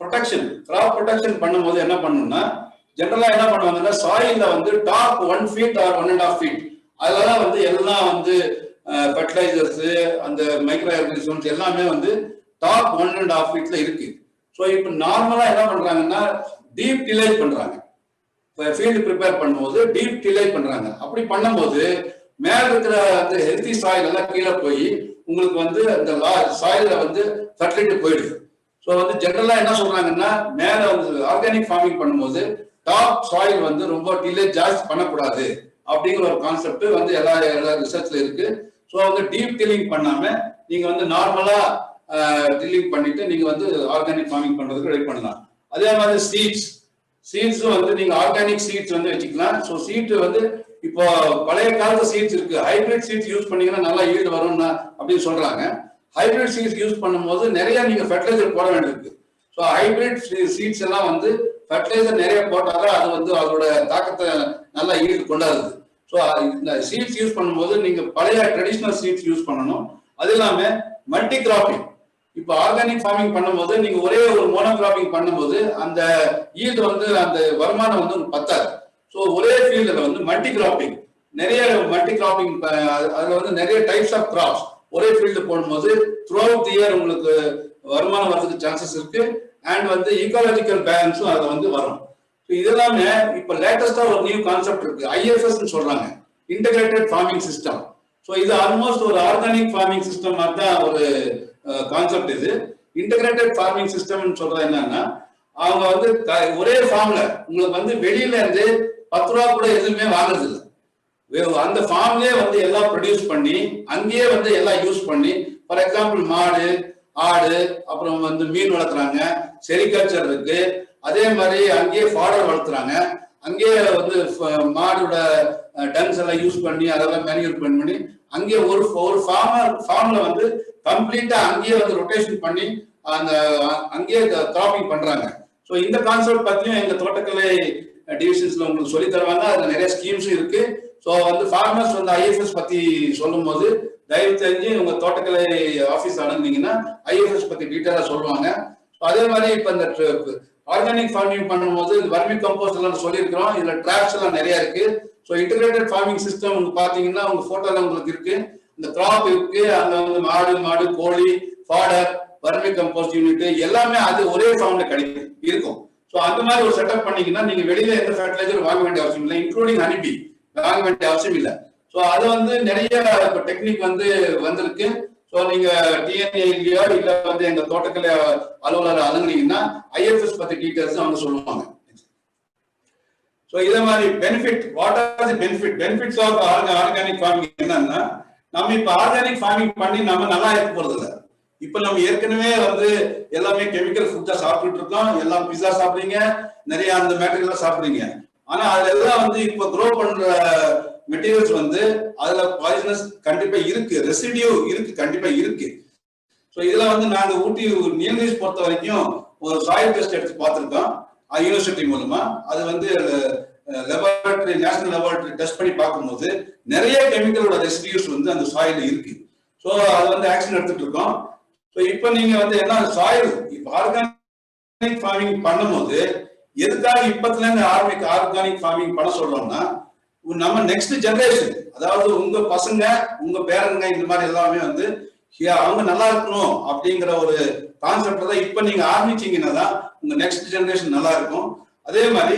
ப்ரொடெக்ஷன் பண்ணும்போது என்ன பண்ணணும்னா ஜெனரலா என்ன பண்ணுவாங்கன்னா சாயில்ல வந்து டாப் 1 feet ஆர் 1.5 feet அதெல்லாம் வந்து எல்லாம் வந்து ஃபர்டிலைசர்ஸ் அந்த மைக்ரோ ஆர்கானிசம்ஸ் எல்லாமே வந்து டாப் 1.5 feetல இருக்கு. ஸோ இப்போ நார்மலா என்ன பண்றாங்கன்னா டீப் டிலேஜ் பண்றாங்க. ஃபீல்டு ப்ரிப்பேர் பண்ணும்போது டீப் டிலேஜ் பண்றாங்க. அப்படி பண்ணும்போது மேல இருக்கிற அந்த ஹெல்த்தி சாயில் எல்லாம் கீழே போய் உங்களுக்கு வந்து அந்த சாயில வந்து ஃபர்டிலிட்டி போயிடுது. ஸோ வந்து ஜெனரலா என்ன சொல்றாங்கன்னா மேல வந்து ஆர்கானிக் ஃபார்மிங் பண்ணும்போது டாப் சாயில் வந்து ரொம்ப டிலேஜ் ஜாஸ்தி பண்ணக்கூடாது அப்படிங்கிற ஒரு கான்செப்ட் வந்து எல்லா ரிசர்ச்ல இருக்கு. ஸோ வந்து டீப் டில்லிங் பண்ணாம நீங்க வந்து நார்மலா டில்லிங் பண்ணிட்டு நீங்க வந்து ஆர்கானிக் ஃபார்மிங் பண்றதுக்கு ரெடி பண்ணலாம். அதே மாதிரி சீட்ஸும் வந்து நீங்க ஆர்கானிக் சீட்ஸ் வந்து வச்சுக்கலாம். ஸோ சீட் வந்து இப்போ பழைய காலத்து சீட்ஸ் இருக்கு, ஹைபிரிட் சீட்ஸ் யூஸ் பண்ணீங்கன்னா நல்லா ஈல்டு வரும்னா அப்படின்னு சொல்றாங்க. ஹைபிரிட் சீட்ஸ் யூஸ் பண்ணும்போது நிறைய நீங்க ஃபெர்டிலைசர் போட வேண்டியிருக்கு. ஸோ ஹைபிரிட் சீட்ஸ் எல்லாம் வந்து ஃபெர்டிலைசர் நிறைய போட்டாதான் அது வந்து அதோட தாக்கத்தை நல்லா ஈல்டு கொண்டாடுது. ஸோ இந்த சீட்ஸ் யூஸ் பண்ணும்போது நீங்க பழைய ட்ரெடிஷ்னல் சீட்ஸ் யூஸ் பண்ணணும். அது இல்லாம மல்டி கிராப்பிங், இப்போ ஆர்கானிக் ஃபார்மிங் பண்ணும்போது நீங்க ஒரே ஒரு மோனோ கிராப்பிங் பண்ணும்போது அந்த ஈல்டு வந்து அந்த வருமானம் வந்து பத்தாது. ஸோ ஒரே ஃபீல்டில் வந்து மல்டி கிராப்பிங் அதுல வந்து நிறைய டைப்ஸ் ஆஃப் கிராப்ஸ் ஒரே ஃபீல்டு போடும்போது த்ரூ அவுட் தி இயர் உங்களுக்கு வருமானம் வரதுக்கு சான்சஸ் இருக்கு. அண்ட் வந்து ஈகாலஜிக்கல் பேலன்ஸும் அதுல வந்து வரும். ஸோ இதெல்லாமே இப்போ லேட்டஸ்டா ஒரு நியூ கான்செப்ட் இருக்கு, IFS சொல்றாங்க, இன்டகிரேட்டட் ஃபார்மிங் சிஸ்டம். ஸோ இது ஆல்மோஸ்ட் ஒரு ஆர்கானிக் ஃபார்மிங் சிஸ்டம் மாதிரி தான் ஒரு கான்செப்ட். இது இன்டகிரேட்டட் ஃபார்மிங் சிஸ்டம் சொல்றது என்னன்னா அவங்க வந்து ஒரே ஃபார்ம்ல உங்களுக்கு வந்து வெளியில இருந்து 10 ரூபா கூட எதுவுமே வாங்குறது இல்லை. அந்த ஃபார்ம்லயே வந்து எல்லாம் ப்ரொடியூஸ் பண்ணி அங்கேயே வந்து எல்லாம் யூஸ் பண்ணி, ஃபார் எக்ஸாம்பிள் மாடு, ஆடு, அப்புறம் வந்து மீன் வளர்க்குறாங்க, செரிகல்ச்சர் இருக்கு. அதே மாதிரி அங்கேயே ஃபாடர் வளர்த்துறாங்க. அங்கேயே வந்து மாடோட டங்ஸ் எல்லாம் யூஸ் பண்ணி அதெல்லாம் மேனுஃபேக்சர் பண்ணி அங்கேயே ஒரு ஃபார்ம்ல வந்து கம்ப்ளீட்டா அங்கேயே வந்து ரொட்டேஷன் பண்ணி அந்த அங்கேயே கிராப்பிங் பண்றாங்க. ஸோ இந்த கான்செப்ட் பத்தியும் எங்க தோட்டக்கலை டிவிஷன்ஸ்ல உங்களுக்கு சொல்லி தருவாங்க. அதுல நிறைய ஸ்கீம்ஸும் இருக்கு. ஸோ வந்து ஃபார்மர்ஸ் வந்து IFS பத்தி சொல்லும் போது தயவு தெரிஞ்சு உங்க தோட்டக்கலை ஆஃபீஸ் அணுகுனீங்கன்னா IFS பத்தி டீட்டெயிலா சொல்லுவாங்க. அதே மாதிரி இப்ப இந்த ஆர்கானிக் ஃபார்மிங் பண்ணும்போது வர்மி கம்போஸ்ட் எல்லாம் சொல்லியிருக்கிறோம். இதுல ட்ராப்ஸ் எல்லாம் நிறைய இருக்கு. ஸோ இன்டகிரேட்டட் ஃபார்மிங் சிஸ்டம் பாத்தீங்கன்னா உங்க போட்டோல உங்களுக்கு இருக்கு, இந்த கிராப் இருக்கு, அங்க வந்து மாடு, கோழி, ஃபாடர், வர்மி கம்போஸ்ட் யூனிட் எல்லாமே அது ஒரே ஃபார்ம்ல கிடைக்கும் இருக்கும். ஸோ அந்த மாதிரி ஒரு செட்டப் பண்ணீங்கன்னா நீங்க வெளியில எந்த ஃபர்டிலைசர் வாங்க வேண்டிய அவசியம் இல்லை, இன்க்ளூடிங் ஹனிபி வாங்க வேண்டிய அவசியம் இல்லை. ஸோ அது வந்து நிறைய டெக்னிக் வந்து வந்திருக்கு. ஸோ நீங்க டிஎன்ஏலையோ இல்ல வந்து எங்க தோட்டக்கலை அலுவலர் அணுகுனீங்கன்னா ஐஎஃப்எஸ் பத்தி டீடைல்ஸ் அவங்க சொல்லுவாங்க. ஸோ இதே மாதிரி benefit, what are the benefits of organic farming என்னன்னா, நம்ம இப்ப ஆர்கானிக் ஃபார்மிங் பண்ணி நம்ம நல்லா இருக்க போறது இல்லை. இப்ப நம்ம ஏற்கனவே வந்து எல்லாமே கெமிக்கல் ஃபுட் தான் சாப்பிட்டுட்டு இருக்கோம். எல்லாம் பிஸா சாப்பிடுறீங்க, நிறைய அந்த மெட்டீரியல் சாப்பிடுறீங்க. ஆனா அதுல எல்லாம் வந்து இப்ப க்ரோ பண்ற மெட்டீரியல்ஸ் வந்து அதுல பாய்சனஸ் கண்டிப்பா இருக்கு, ரெசிடியூ இருக்கு, கண்டிப்பா இருக்கு. ஸோ இதுல வந்து நாங்க ஊட்டி நீலகிரிஸ் பொறுத்த வரைக்கும் ஒரு சாயில் டெஸ்ட் எடுத்து பார்த்திருக்கோம் யூனிவர்சிட்டி மூலமா. அது வந்து லெபார்டரி, நேஷனல் லெபார்டரி டெஸ்ட் பண்ணி பார்க்கும்போது நிறைய கெமிக்கலோட ரெசிடியூஸ் வந்து அந்த சாயில இருக்கு. ஸோ அது வந்து ஆக்ஷன் எடுத்துட்டு இருக்கோம். ஸோ இப்போ நீங்க வந்து என்ன சாயில் இப்போ ஆர்கானிக் ஃபார்மிங் பண்ணும்போது எதுக்காக இப்பத்துல இருந்து ஆர்கானிக் ஃபார்மிங் பண்ண சொல்றோம்னா, நம்ம நெக்ஸ்ட் ஜெனரேஷன், அதாவது உங்க பசங்க உங்க பேரங்க இந்த மாதிரி எல்லாமே வந்து அவங்க நல்லா இருக்கணும் அப்படிங்கிற ஒரு கான்செப்ட் தான் இப்ப நீங்க ஆரம்பிச்சீங்கன்னா தான் உங்க நெக்ஸ்ட் ஜெனரேஷன் நல்லா இருக்கும். அதே மாதிரி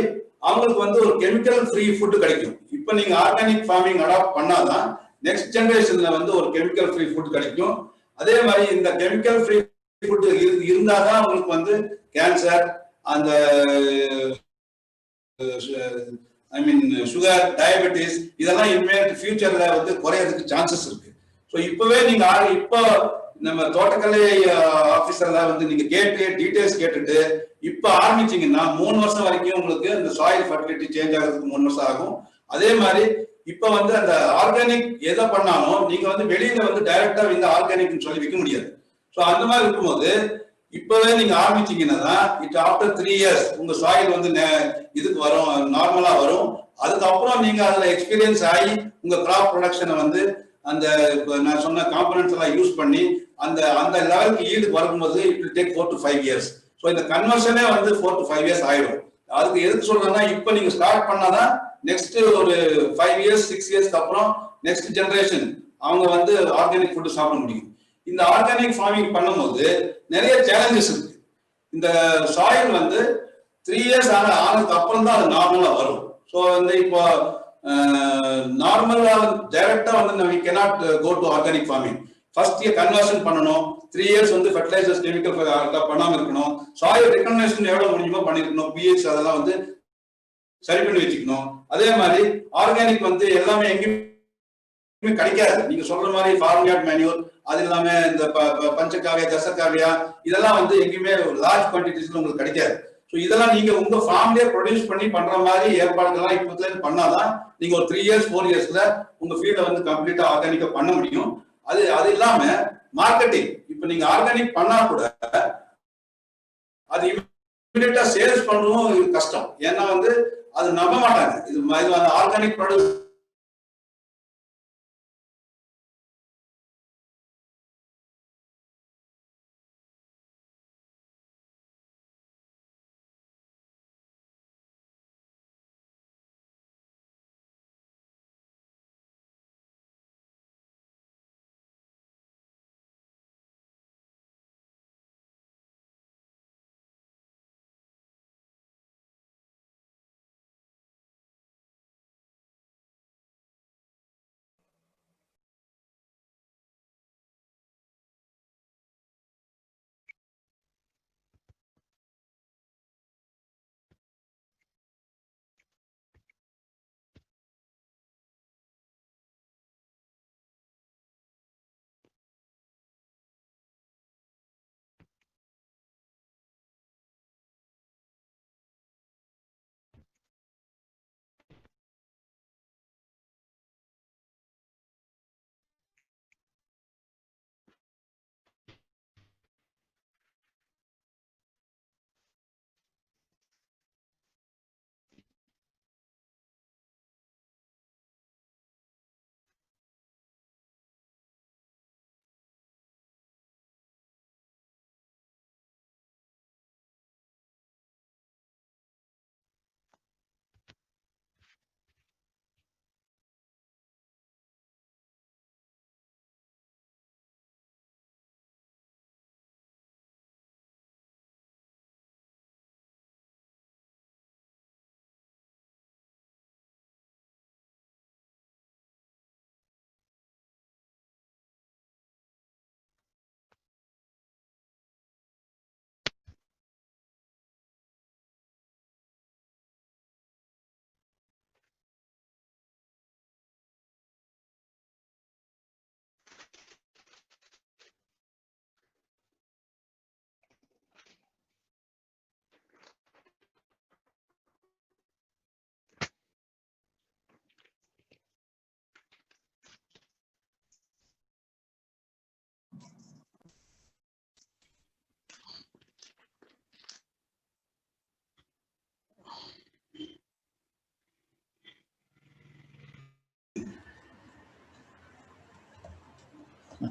அவங்களுக்கு வந்து ஒரு கெமிக்கல் ஃப்ரீ ஃபுட் கிடைக்கும். இப்ப நீங்க ஆர்கானிக் ஃபார்மிங் அடாப்ட் பண்ணாதான் நெக்ஸ்ட் ஜெனரேஷன்ல வந்து ஒரு கெமிக்கல் ஃப்ரீ ஃபுட் கிடைக்கும். அதே மாதிரி இந்த கெமிக்கல் ஃப்ரீ ஃபுட் இருந்தாதான் உங்களுக்கு வந்து கேன்சர், அந்த ஐ மீன் சுகர், டயபெட்டிஸ் இதெல்லாம் இனிமேல் ஃபியூச்சர்ல வந்து குறையறதுக்கு சான்சஸ் இருக்கு. ஸோ இப்பவே நீங்க இப்போ நம்ம தோட்டக்கலை ஆபீசர்ல வந்து நீங்க கேட்டு டீடைல்ஸ் கேட்டுட்டு இப்ப ஆரம்பிச்சீங்கன்னா 3 வருஷம் வரைக்கும் உங்களுக்கு இந்த சாயில் ஃபர்டிலிட்டி சேஞ்ச் ஆகிறதுக்கு 3 வருஷம் ஆகும். அதே மாதிரி இப்ப வந்து அந்த ஆர்கானிக் எதை பண்ணாலும் நீங்க வந்து வெளியில வந்து டைரக்டா இந்த ஆர்கானிக்னு சொல்லி விற்க முடியாது. ஸோ அந்த மாதிரி இருக்கும்போது இப்பவே நீங்க ஆரம்பிச்சீங்கன்னா தான் இட் ஆஃப்டர் 3 இயர்ஸ் உங்க சாயில் வந்து இதுக்கு வரும், நார்மலா வரும். அதுக்கப்புறம் நீங்க அதுல எக்ஸ்பீரியன்ஸ் ஆகி உங்க கிராப் ப்ரொடக்ஷனை வந்து அந்த நான் சொன்ன காம்பனன்ட்ஸ் எல்லாம் யூஸ் பண்ணி அந்த அந்த லெவலுக்கு ஈல்டுக்கு வரும்போது it will take 4 to 5 years. So இந்த கன்வர்ஷனே வந்து 4 to 5 இயர்ஸ் ஆயிடும். அதுக்கு எதுக்கு சொல்றேன்னா, இப்ப நீங்க ஸ்டார்ட் பண்ணாதான் நெக்ஸ்ட் ஒரு 5 இயர்ஸ் 6 இயர்ஸ்க்கு அப்புறம் நெக்ஸ்ட் ஜெனரேஷன் அவங்க வந்து ஆர்கானிக் ஃபுட் சாப்பிட முடியும். இந்த ஆர்கானிக் ஃபார்மிங் பண்ணும்போது நிறைய சேலஞ்சஸ் இருக்கு. இந்த சாயில் வந்து 3 இயர்ஸ் ஆனதுக்கு அப்புறம் தான் அது நார்மலா வரும். ஸோ வந்து இப்போ நார்மலா டைரக்டா வந்து நம்ம cannot go to organic farming. First year conversion பண்ணணும், 3 இயர்ஸ் வந்து ஃபர்டிலைசர்ஸ் கெமிக்கல் பண்ணாம இருக்கணும், சாயில் ரெக்கக்னேஷன் எவ்வளவு முடியுமோ பண்ணிருக்கணும், பிஹெச் அதெல்லாம் வந்து சரி பண்ணி வச்சுக்கணும். அதே மாதிரி ஆர்கானிக் வந்து எல்லாமே எங்கேயுமே கிடைக்காது. நீங்க சொல்ற மாதிரி ஃபார்ம் யார்ட் மேன்யூர், அது இல்லாம இந்த பஞ்சகாவியா, கசக்காவியா இதெல்லாம் வந்து எங்கேயுமே லார்ஜ் குவான்டிட்டிஸ்ல உங்களுக்கு கிடைக்காது. ஸோ இதெல்லாம் நீங்க உங்க ஃபார்ம்லயே ப்ரொடியூஸ் பண்ணி பண்ற மாதிரி ஏற்பாடுகள்லாம் இப்பத்துல இருந்து பண்ணாதான் நீங்க ஒரு 3 இயர்ஸ் 4 இயர்ஸ்ல உங்க ஃபீல்ட வந்து கம்ப்ளீட்டா ஆர்கானிக்கா பண்ண முடியும். அது இல்லாம மார்க்கெட்டிங், இப்ப நீங்க ஆர்கானிக் பண்ணா கூட அது இமிடியேட்டா சேல்ஸ் பண்ணவும் கஷ்டம். ஏன்னா வந்து அது நம்ப மாட்டாங்க. இது organic product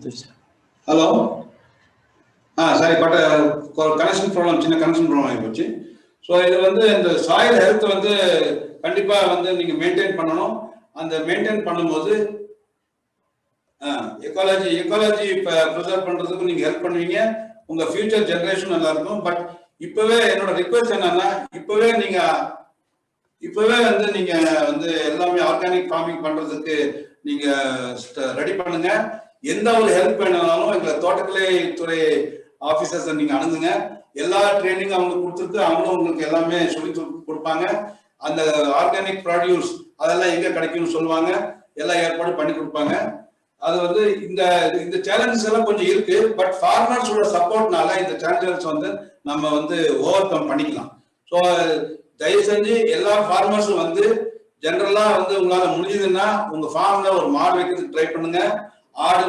hello. Sorry, but connection problem, சின்ன கனெக்ஷன் ப்ராப்ளம் ஆகி போச்சு. ஸோ இது வந்து இந்த சாயில் ஹெல்த் வந்து கண்டிப்பா வந்து நீங்க மெயின்டைன் பண்ணணும். அந்த மெயின்டைன் பண்ணும்போது எக்காலஜி ப்ரிசர்வ் பண்றதுக்கு நீங்க ஹெல்ப் பண்ணுவீங்க. உங்க ஃபியூச்சர் ஜெனரேஷன் நல்லா இருக்கும். பட் இப்பவே என்னோட ரிக்வெஸ்ட் என்னன்னா, இப்பவே வந்து நீங்க வந்து எல்லாமே ஆர்கானிக் ஃபார்மிங் பண்றதுக்கு நீங்க ரெடி பண்ணுங்க. எந்த ஒரு ஹெல்ப் வேணாலும் எங்களை தோட்டக்கலை துறை ஆபீசர்ஸ் நீங்க அணுகுங்க. எல்லா ட்ரைனிங் அவங்க கொடுத்துருக்கு, அவங்களும் உங்களுக்கு எல்லாமே சொல்லி கொடுப்பாங்க. அந்த ஆர்கானிக் ப்ராடியூஸ் அதெல்லாம் எங்க கிடைக்கும்னு சொல்லுவாங்க, எல்லா ஏற்பாடு பண்ணி கொடுப்பாங்க. அது வந்து இந்த சேலஞ்சஸ் எல்லாம் கொஞ்சம் இருக்கு. பட் ஃபார்மர்ஸோட சப்போர்ட்னால இந்த சேலஞ்சஸ் வந்து நம்ம வந்து ஓவர் கம் பண்ணிக்கலாம். ஸோ தயவு செஞ்சு எல்லா ஃபார்மர்ஸும் வந்து ஜெனரலா வந்து உங்களால முடிஞ்சதுன்னா உங்க ஃபார்ம்ல ஒரு மாடு வைக்கிறதுக்கு ட்ரை பண்ணுங்க. ஆடு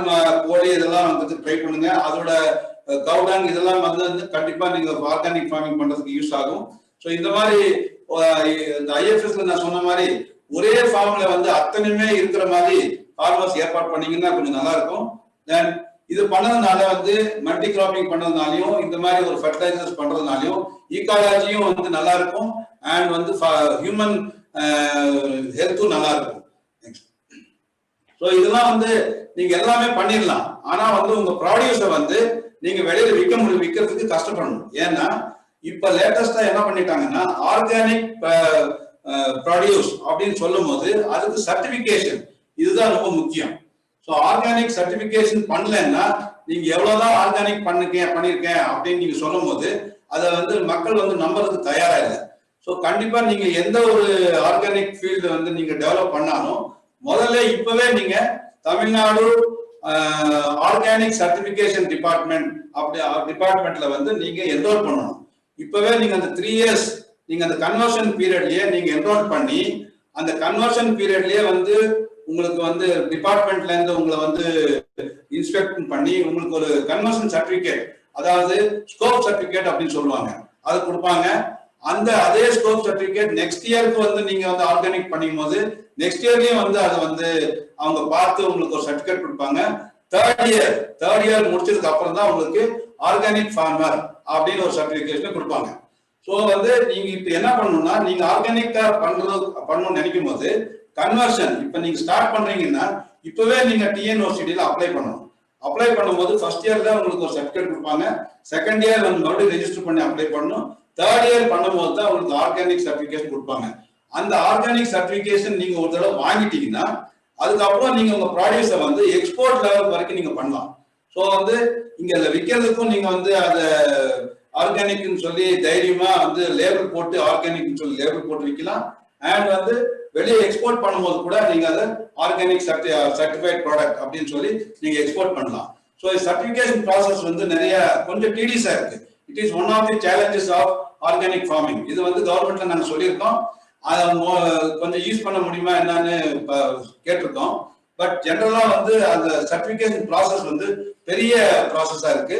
கோழி இதெல்லாம் வந்து ட்ரை பண்ணுங்க. அதோட கவுடாங் இதெல்லாம் வந்து கண்டிப்பா நீங்க ஆர்கானிக் ஃபார்மிங் பண்றதுக்கு யூஸ் ஆகும். ஸோ இந்த மாதிரி இந்த ஐஎஃப்எஸ்ல நான் சொன்ன மாதிரி ஒரே ஃபார்ம்ல வந்து அத்தனையுமே இருக்கிற மாதிரி ஃபார்மர்ஸ் ஏற்பாடு பண்ணீங்கன்னா கொஞ்சம் நல்லா இருக்கும். தென் இது பண்ணதுனால வந்து மல்டி கிராப்பிங் பண்ணதுனாலையும் இந்த மாதிரி ஒரு ஃபெர்டிலைசர்ஸ் பண்றதுனாலையும் ஈகாலஜியும் வந்து நல்லா இருக்கும். அண்ட் வந்து ஹியூமன் ஹெல்த்தும் நல்லா இருக்கும். ஸோ இதெல்லாம் வந்து நீங்க எல்லாமே பண்ணிடலாம். ஆனா வந்து உங்க ப்ராடியூஸை வந்து நீங்க வெளியில விற்கிறதுக்கு கஷ்டப்படணும். ஏன்னா இப்ப லேட்டஸ்டா என்ன பண்ணிட்டாங்கன்னா ஆர்கானிக் ப்ராடியூஸ் அப்படின்னு சொல்லும் போது அதுக்கு சர்டிபிகேஷன் இதுதான் ரொம்ப முக்கியம். ஸோ ஆர்கானிக் சர்டிபிகேஷன் பண்ணலன்னா நீங்க எவ்வளவுதான் ஆர்கானிக் பண்ணிருக்கேன் அப்படின்னு நீங்க சொல்லும் போது அதை வந்து மக்கள் வந்து நம்புறதுக்கு தயாரா இல்லை. ஸோ கண்டிப்பா நீங்க எந்த ஒரு ஆர்கானிக் ஃபீல்டு வந்து நீங்க டெவலப் பண்ணாலும் முதல்ல இப்பவே நீங்க தமிழ்நாடு ஆர்கானிக் சர்டிபிகேஷன் டிபார்ட்மெண்ட்ல வந்து நீங்க என்ரோல் பண்ணணும். இப்பவே நீங்க அந்த 3 years நீங்க அந்த கன்வர்ஷன் பீரியட்லயே நீங்க என்ரோல் பண்ணி அந்த கன்வர்ஷன் பீரியட்லயே வந்து உங்களுக்கு வந்து டிபார்ட்மெண்ட்ல இருந்து உங்களை வந்து இன்ஸ்பெக்ட் பண்ணி உங்களுக்கு ஒரு கன்வர்ஷன் சர்டிபிகேட், அதாவது ஸ்கோப் சர்டிபிகேட் அப்படின்னு சொல்லுவாங்க, அது கொடுப்பாங்க. அதே ஸ்கோப் சர்டிபிகேட் நெக்ஸ்ட் இயருக்கு வந்து நீங்க வந்து ஆர்கானிக் பண்ணும் போது நெக்ஸ்ட் இயர்லயும் வந்து அதை வந்து அவங்க பார்த்து உங்களுக்கு ஒரு சர்டிபிகேட் கொடுப்பாங்க. தேர்ட் இயர் முடிச்சதுக்கு அப்புறம் தான் உங்களுக்கு ஆர்கானிக் ஃபார்மர் அப்படின்னு ஒரு சர்டிபிகேஷன் கொடுப்பாங்க. ஸோ வந்து நீங்க இப்ப என்ன பண்ணணும்னா நீங்க ஆர்கானிக்கா பண்ணணும்னு நினைக்கும் போது கன்வர்ஷன் இப்ப நீங்க ஸ்டார்ட் பண்றீங்கன்னா இப்பவே நீங்க டிஎன்ஓசிடியில அப்ளை பண்ணணும். அப்ளை பண்ணும்போது ஃபர்ஸ்ட் இயர்ல உங்களுக்கு ஒரு சர்டிபிகேட் கொடுப்பாங்க. செகண்ட் இயர் வந்து மறுபடியும் ரெஜிஸ்டர் பண்ணி அப்ளை பண்ணணும். தேர்ட் இயர் பண்ணும்போது தான் உங்களுக்கு ஆர்கானிக் சர்டிபிகேஷன் கொடுப்பாங்க. அந்த ஆர்கானிக் சர்டிபிகேஷன் நீங்க ஒரு தடவை வாங்கிட்டீங்கன்னா அதுக்கப்புறம் நீங்க உங்க ப்ராடியூஸை வந்து எக்ஸ்போர்ட் லெவல் வரைக்கும் நீங்க பண்ணலாம். ஸோ வந்து இங்க விற்கிறதுக்கும் நீங்க வந்து அதை ஆர்கானிக்னு சொல்லி தைரியமா வந்து லேபிள் போட்டு ஆர்கானிக்னு சொல்லி லேபிள் போட்டு விற்கலாம். அண்ட் வந்து வெளியே எக்ஸ்போர்ட் பண்ணும்போது கூட நீங்க அதை ஆர்கானிக் சர்டிஃபைட் ப்ராடக்ட் அப்படின்னு சொல்லி நீங்க எக்ஸ்போர்ட் பண்ணலாம். ஸோ சர்டிபிகேஷன் ப்ராசஸ் வந்து நிறைய கொஞ்சம் டீடியஸா இருக்கு. It is one of the challenges of organic farming. இது வந்து கவர்மெண்ட்ல நாங்கள் சொல்லியிருக்கோம், அதை கொஞ்சம் யூஸ் பண்ண முடியுமா என்னன்னு கேட்டிருக்கோம். பட் ஜெனரலா வந்து அந்த சர்டிபிகேஷன் ப்ராசஸ் வந்து பெரிய ப்ராசஸா இருக்கு.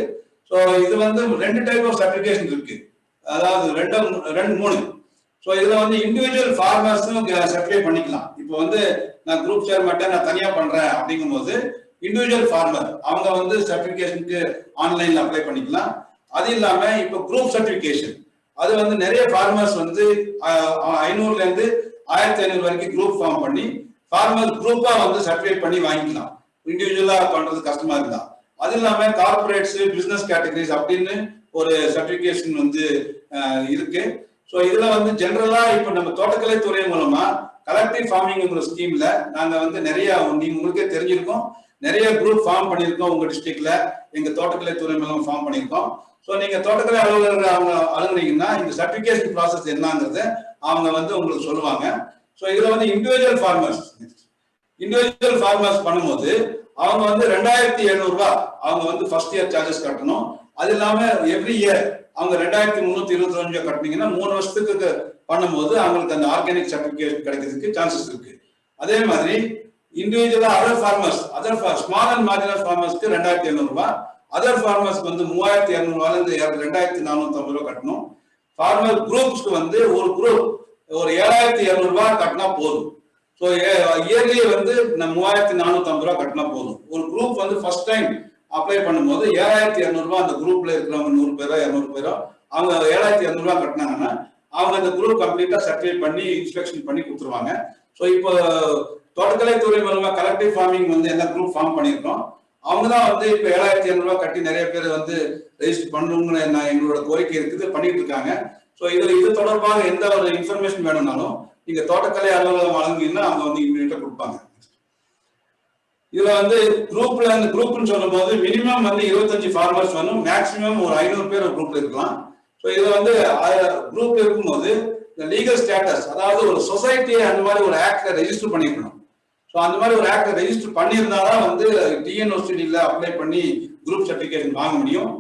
ஸோ இது வந்து 2 டைப் ஆஃப் சர்டிபிகேஷன் இருக்கு, அதாவது 2-3. ஸோ இதுல வந்து இண்டிவிஜுவல் ஃபார்மர்ஸும் சர்டிஃபை பண்ணிக்கலாம். இப்போ வந்து நான் குரூப் சேர மாட்டேன், நான் தனியா பண்றேன் அப்படிங்கும் போது இண்டிவிஜுவல் ஃபார்மர் அவங்க வந்து சர்டிபிகேஷனுக்கு ஆன்லைன்ல அப்ளை பண்ணிக்கலாம். அது இல்லாம இப்போ குரூப் சர்டிபிகேஷன் அது வந்து நிறைய ஃபார்மர்ஸ் வந்து 500ல இருந்து 1500 வரைக்கும் குரூப் ஃபார்ம் பண்ணி ஃபார்மர் குரூப்பா வந்து சர்டிஃபை பண்ணி வாங்கிக்கலாம். இண்டிவிஜுவலா பண்றது கஷ்டமா இருந்தா. அது இல்லாம கார்பரேட்ஸ், பிசினஸ் கேட்டகரிஸ் அப்படின்னு ஒரு சர்டிபிகேஷன் வந்து இருக்கு. ஸோ இதுல வந்து ஜெனரலா இப்ப நம்ம தோட்டக்கலை துறை மூலமா கலெக்டிவ் ஃபார்மிங் ஸ்கீம்ல நாங்க வந்து நிறைய உங்களுக்கே தெரிஞ்சிருக்கோம், நிறைய குரூப் ஃபார்ம் பண்ணியிருக்கோம். உங்க டிஸ்ட்ரிக்ட்ல எங்க தோட்டக்கலை துறை மூலமா ஃபார்ம் பண்ணியிருக்கோம். ஸோ நீங்க தோட்டக்கலை அலுவலர்கள் அவங்க அணுகுனீங்கன்னா இந்த சர்டிபிகேஷன் ப்ராசஸ் என்னங்கிறத அவங்க வந்து உங்களுக்கு சொல்லுவாங்க. ஸோ இதுல வந்து இண்டிவிஜுவல் ஃபார்மர்ஸ் பண்ணும்போது அவங்க வந்து 2700 ரூபாய் அவங்க வந்து ஃபர்ஸ்ட் இயர் சார்ஜஸ் கட்டணும். அது இல்லாம எவ்ரி இயர் அவங்க 2325 கட்டினீங்கன்னா 3 வருஷத்துக்கு பண்ணும்போது அவங்களுக்கு அந்த ஆர்கானிக் சர்டிபிகேட் கிடைக்கிறதுக்கு சான்சஸ் இருக்கு. அதே மாதிரி இண்டிவிஜுவலா அதர் ஸ்மால் அண்ட் மார்ஜினல் ஃபார்மர்ஸ்க்கு 2700 ரூபாய், அதர் ஃபார்மர்ஸ்க்கு வந்து 3200 ரூபாயில இருந்து 2450 ரூபாய் கட்டணும். ஃபார்மர் குரூப்ஸ்க்கு வந்து ஒரு குரூப் ஒரு 7200 ரூபாய் கட்டினா போதும். ஸோ இயர்லி வந்து நம்ம 3450 ரூபா கட்டினா போதும். ஒரு குரூப் வந்து ஃபர்ஸ்ட் டைம் அப்ளை பண்ணும்போது 7200 ரூபாய் அந்த குரூப்ல இருக்கிறவங்க 100 பேரோ 200 பேரோ அவங்க 7200 ரூபாய் கட்டினாங்கன்னா அவங்க அந்த குரூப் கம்ப்ளீட்டா சர்டிஃபை பண்ணி இன்ஸ்பெக்ஷன் பண்ணி கொடுத்துருவாங்க. ஸோ இப்போ தோட்டக்கலைத்துறை மூலமா கலெக்டிவ் ஃபார்மிங் வந்து என்ன குரூப் ஃபார்ம் பண்ணியிருக்கோம், அவங்க தான் வந்து இப்போ 7200 ரூபாய் கட்டி நிறைய பேர் வந்து ரெஜிஸ்டர் பண்ணணும்னு எங்களோட கோரிக்கை இருக்குது, பண்ணிட்டு இருக்காங்க. ஸோ இது தொடர்பாக எந்த ஒரு இன்ஃபர்மேஷன் வேணும்னாலும் நீங்க தோட்டக்கலை அலுவலகம் வழங்கினா அவங்க வந்து இமீடியட்டா கொடுப்பாங்க. இதுல வந்து குரூப்னு சொல்லும் போது மினிமம் வந்து 25 ஃபார்மர்ஸ் வேணும், மேக்சிமம் ஒரு 500 பேர் ஒரு குரூப்ல இருக்கலாம். ஸோ இதுல வந்து குரூப் இருக்கும்போது இந்த லீகல் ஸ்டேட்டஸ், அதாவது ஒரு சொசைட்டியை அந்த மாதிரி ஒரு ஆக்ட ரெஜிஸ்டர் பண்ணிருக்கணும். ஸோ அந்த மாதிரி ஒரு ஆக்ட ரெஜிஸ்டர் பண்ணியிருந்தாதான் வந்து டிஎன்ஓசிடியில் அப்ளை பண்ணி குரூப் சர்டிஃபிகேஷன் வாங்க முடியும்.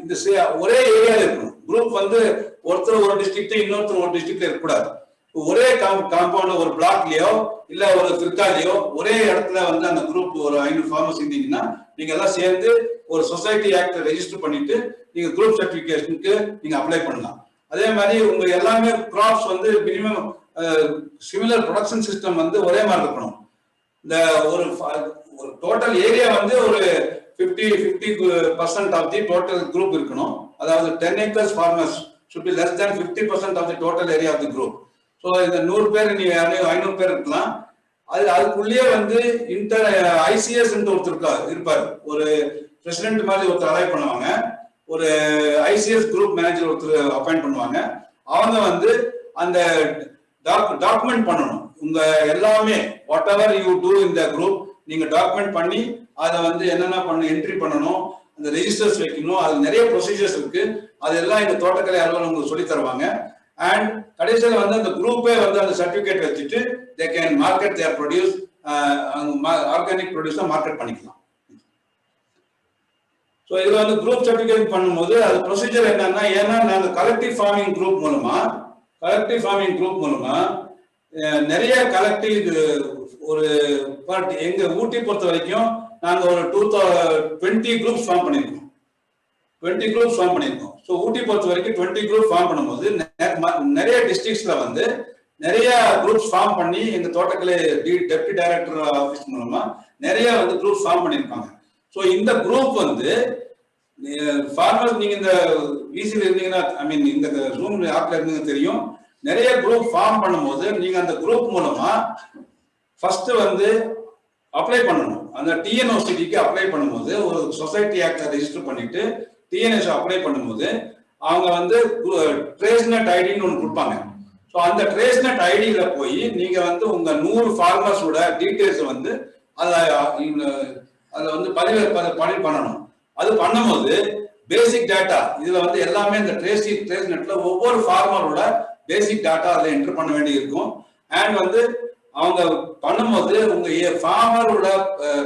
இந்த ஒரே ஏரியாவில் இருக்கணும். குரூப் வந்து ஒருத்தர் ஒரு டிஸ்ட்ரிக்ட் இன்னொருத்தர் ஒரு டிஸ்ட்ரிக்ட்ல இருக்கக்கூடாது. ஒரே காம்பவுண்ட் ஒரு பிளாக்லயோ இல்ல ஒரு திருக்காலையோ ஒரே இடத்துல வந்து அந்த குரூப் ஒரு 500 ஃபார்மர்ஸ் இருந்தீங்கன்னா நீங்க எல்லாம் சேர்ந்து ஒரு சொசைட்டி ஆக்ட் ரெஜிஸ்டர் பண்ணிட்டு நீங்க குரூப் சர்டிபிகேஷனுக்கு நீங்க அப்ளை பண்ணலாம். அதே மாதிரி உங்க எல்லாமே கிராப்ஸ் வந்து மினிமம் சிமிலர் ப்ரொடக்ஷன் சிஸ்டம் வந்து ஒரே மாதிரி இருக்கணும். இந்த ஒரு டோட்டல் ஏரியா வந்து ஒரு 50% ஆஃப் தி டோட்டல் குரூப் இருக்கணும். அதாவது 10 acres farmers should be less than 50% of the total area of the group. So இந்த 100 பேர் நீ 500 பேர் இருக்கலாம். அதுக்குள்ளேயே வந்து ஐசிஎஸ் ஒருத்தர் இருப்பார், ஒரு பிரசிடென்ட் மாதிரி ஒருத்தர் அலாய் பண்ணுவாங்க, ஒரு ஐசிஎஸ் குரூப் மேனேஜர் ஒருத்தர் அப்பாயிண்ட் பண்ணுவாங்க. அவங்க வந்து அந்த டாக்குமெண்ட் பண்ணணும். உங்க எல்லாமே வாட் எவர் யூ டூ இந்த குரூப் நீங்க டாக்குமெண்ட் பண்ணி அதை வந்து என்னென்ன என்ட்ரி பண்ணணும், அந்த ரெஜிஸ்டர்ஸ் வைக்கணும், அது நிறைய ப்ரொசீஜர்ஸ் இருக்கு. அதெல்லாம் இந்த தோட்டக்கலை அலுவலகம் உங்களுக்கு சொல்லி தருவாங்க. அண்ட் கடைசியில் வந்து அந்த குரூப்பே வந்து அந்த சர்டிபிகேட் வச்சுட்டு they can market their produce, organic ப்ரொடியூஸா மார்க்கெட் பண்ணிக்கலாம். ஸோ இதுல வந்து குரூப் சர்டிபிகேட் பண்ணும்போது அது ப்ரொசீஜர் என்னன்னா, ஏன்னா நாங்கள் கலெக்டிவ் ஃபார்மிங் குரூப் மூலமா நிறைய கலெக்டிவ் ஒரு எங்க ஊட்டி பொறுத்த வரைக்கும் நாங்க ஒரு 20 குரூப்ஸ் ஃபார்ம் பண்ணியிருக்கோம். 20 குரூப்ஸ் ஃபார்ம் பண்ணியிருக்கோம். ஸோ ஊட்டி பொறுத்த வரைக்கும் 20 குரூப் ஃபார்ம் பண்ணும்போது நிறைய டிஸ்ட்ரிக்ட்ஸ்ல வந்து நிறைய குரூப்ஸ் ஃபார்ம் பண்ணி எங்க தோட்டக்கலை டெப்டி டைரக்டர் ஆஃபீஸ் மூலமா நிறைய வந்து குரூப்ஸ் ஃபார்ம் பண்ணியிருப்பாங்க. ஸோ இந்த குரூப் வந்து ஃபார்மர்ஸ் நீங்க இந்த விசில இருந்தீங்கன்னா, ஐ மீன் இந்த ஜூம் ஆப்ல இருந்தீங்க தெரியும், நிறைய குரூப் ஃபார்ம் பண்ணும்போது நீங்க அந்த குரூப் மூலமா ஃபர்ஸ்ட் வந்து அப்ளை பண்ணணும். அந்த டிஎன்ஓசிடிக்கு அப்ளை பண்ணும்போது ஒரு சொசைட்டி ஆக்ட ரெஜிஸ்டர் பண்ணிட்டு டிஎன்எஸ் அப்ளை பண்ணும்போது அவங்க வந்து ட்ரேஸ்நெட் ஐடின்னு ஒன்று கொடுப்பாங்க. ஸோ அந்த ட்ரேஸ்நெட் ஐடியில போய் நீங்க வந்து உங்க 100 ஃபார்மர்ஸோட டீட்டெயில்ஸ் வந்து அதை வந்து பதிவு பண்ணணும். அது பண்ணும்போது பேசிக் டேட்டா இதுல வந்து எல்லாமே இந்த ட்ரேஸ்நெட்ல ஒவ்வொரு ஃபார்மரோட பேசிக் டேட்டா அதில் என்டர் பண்ண வேண்டி இருக்கும். அண்ட் வந்து அவங்க பண்ணும்போது உங்க ஃபார்மரோட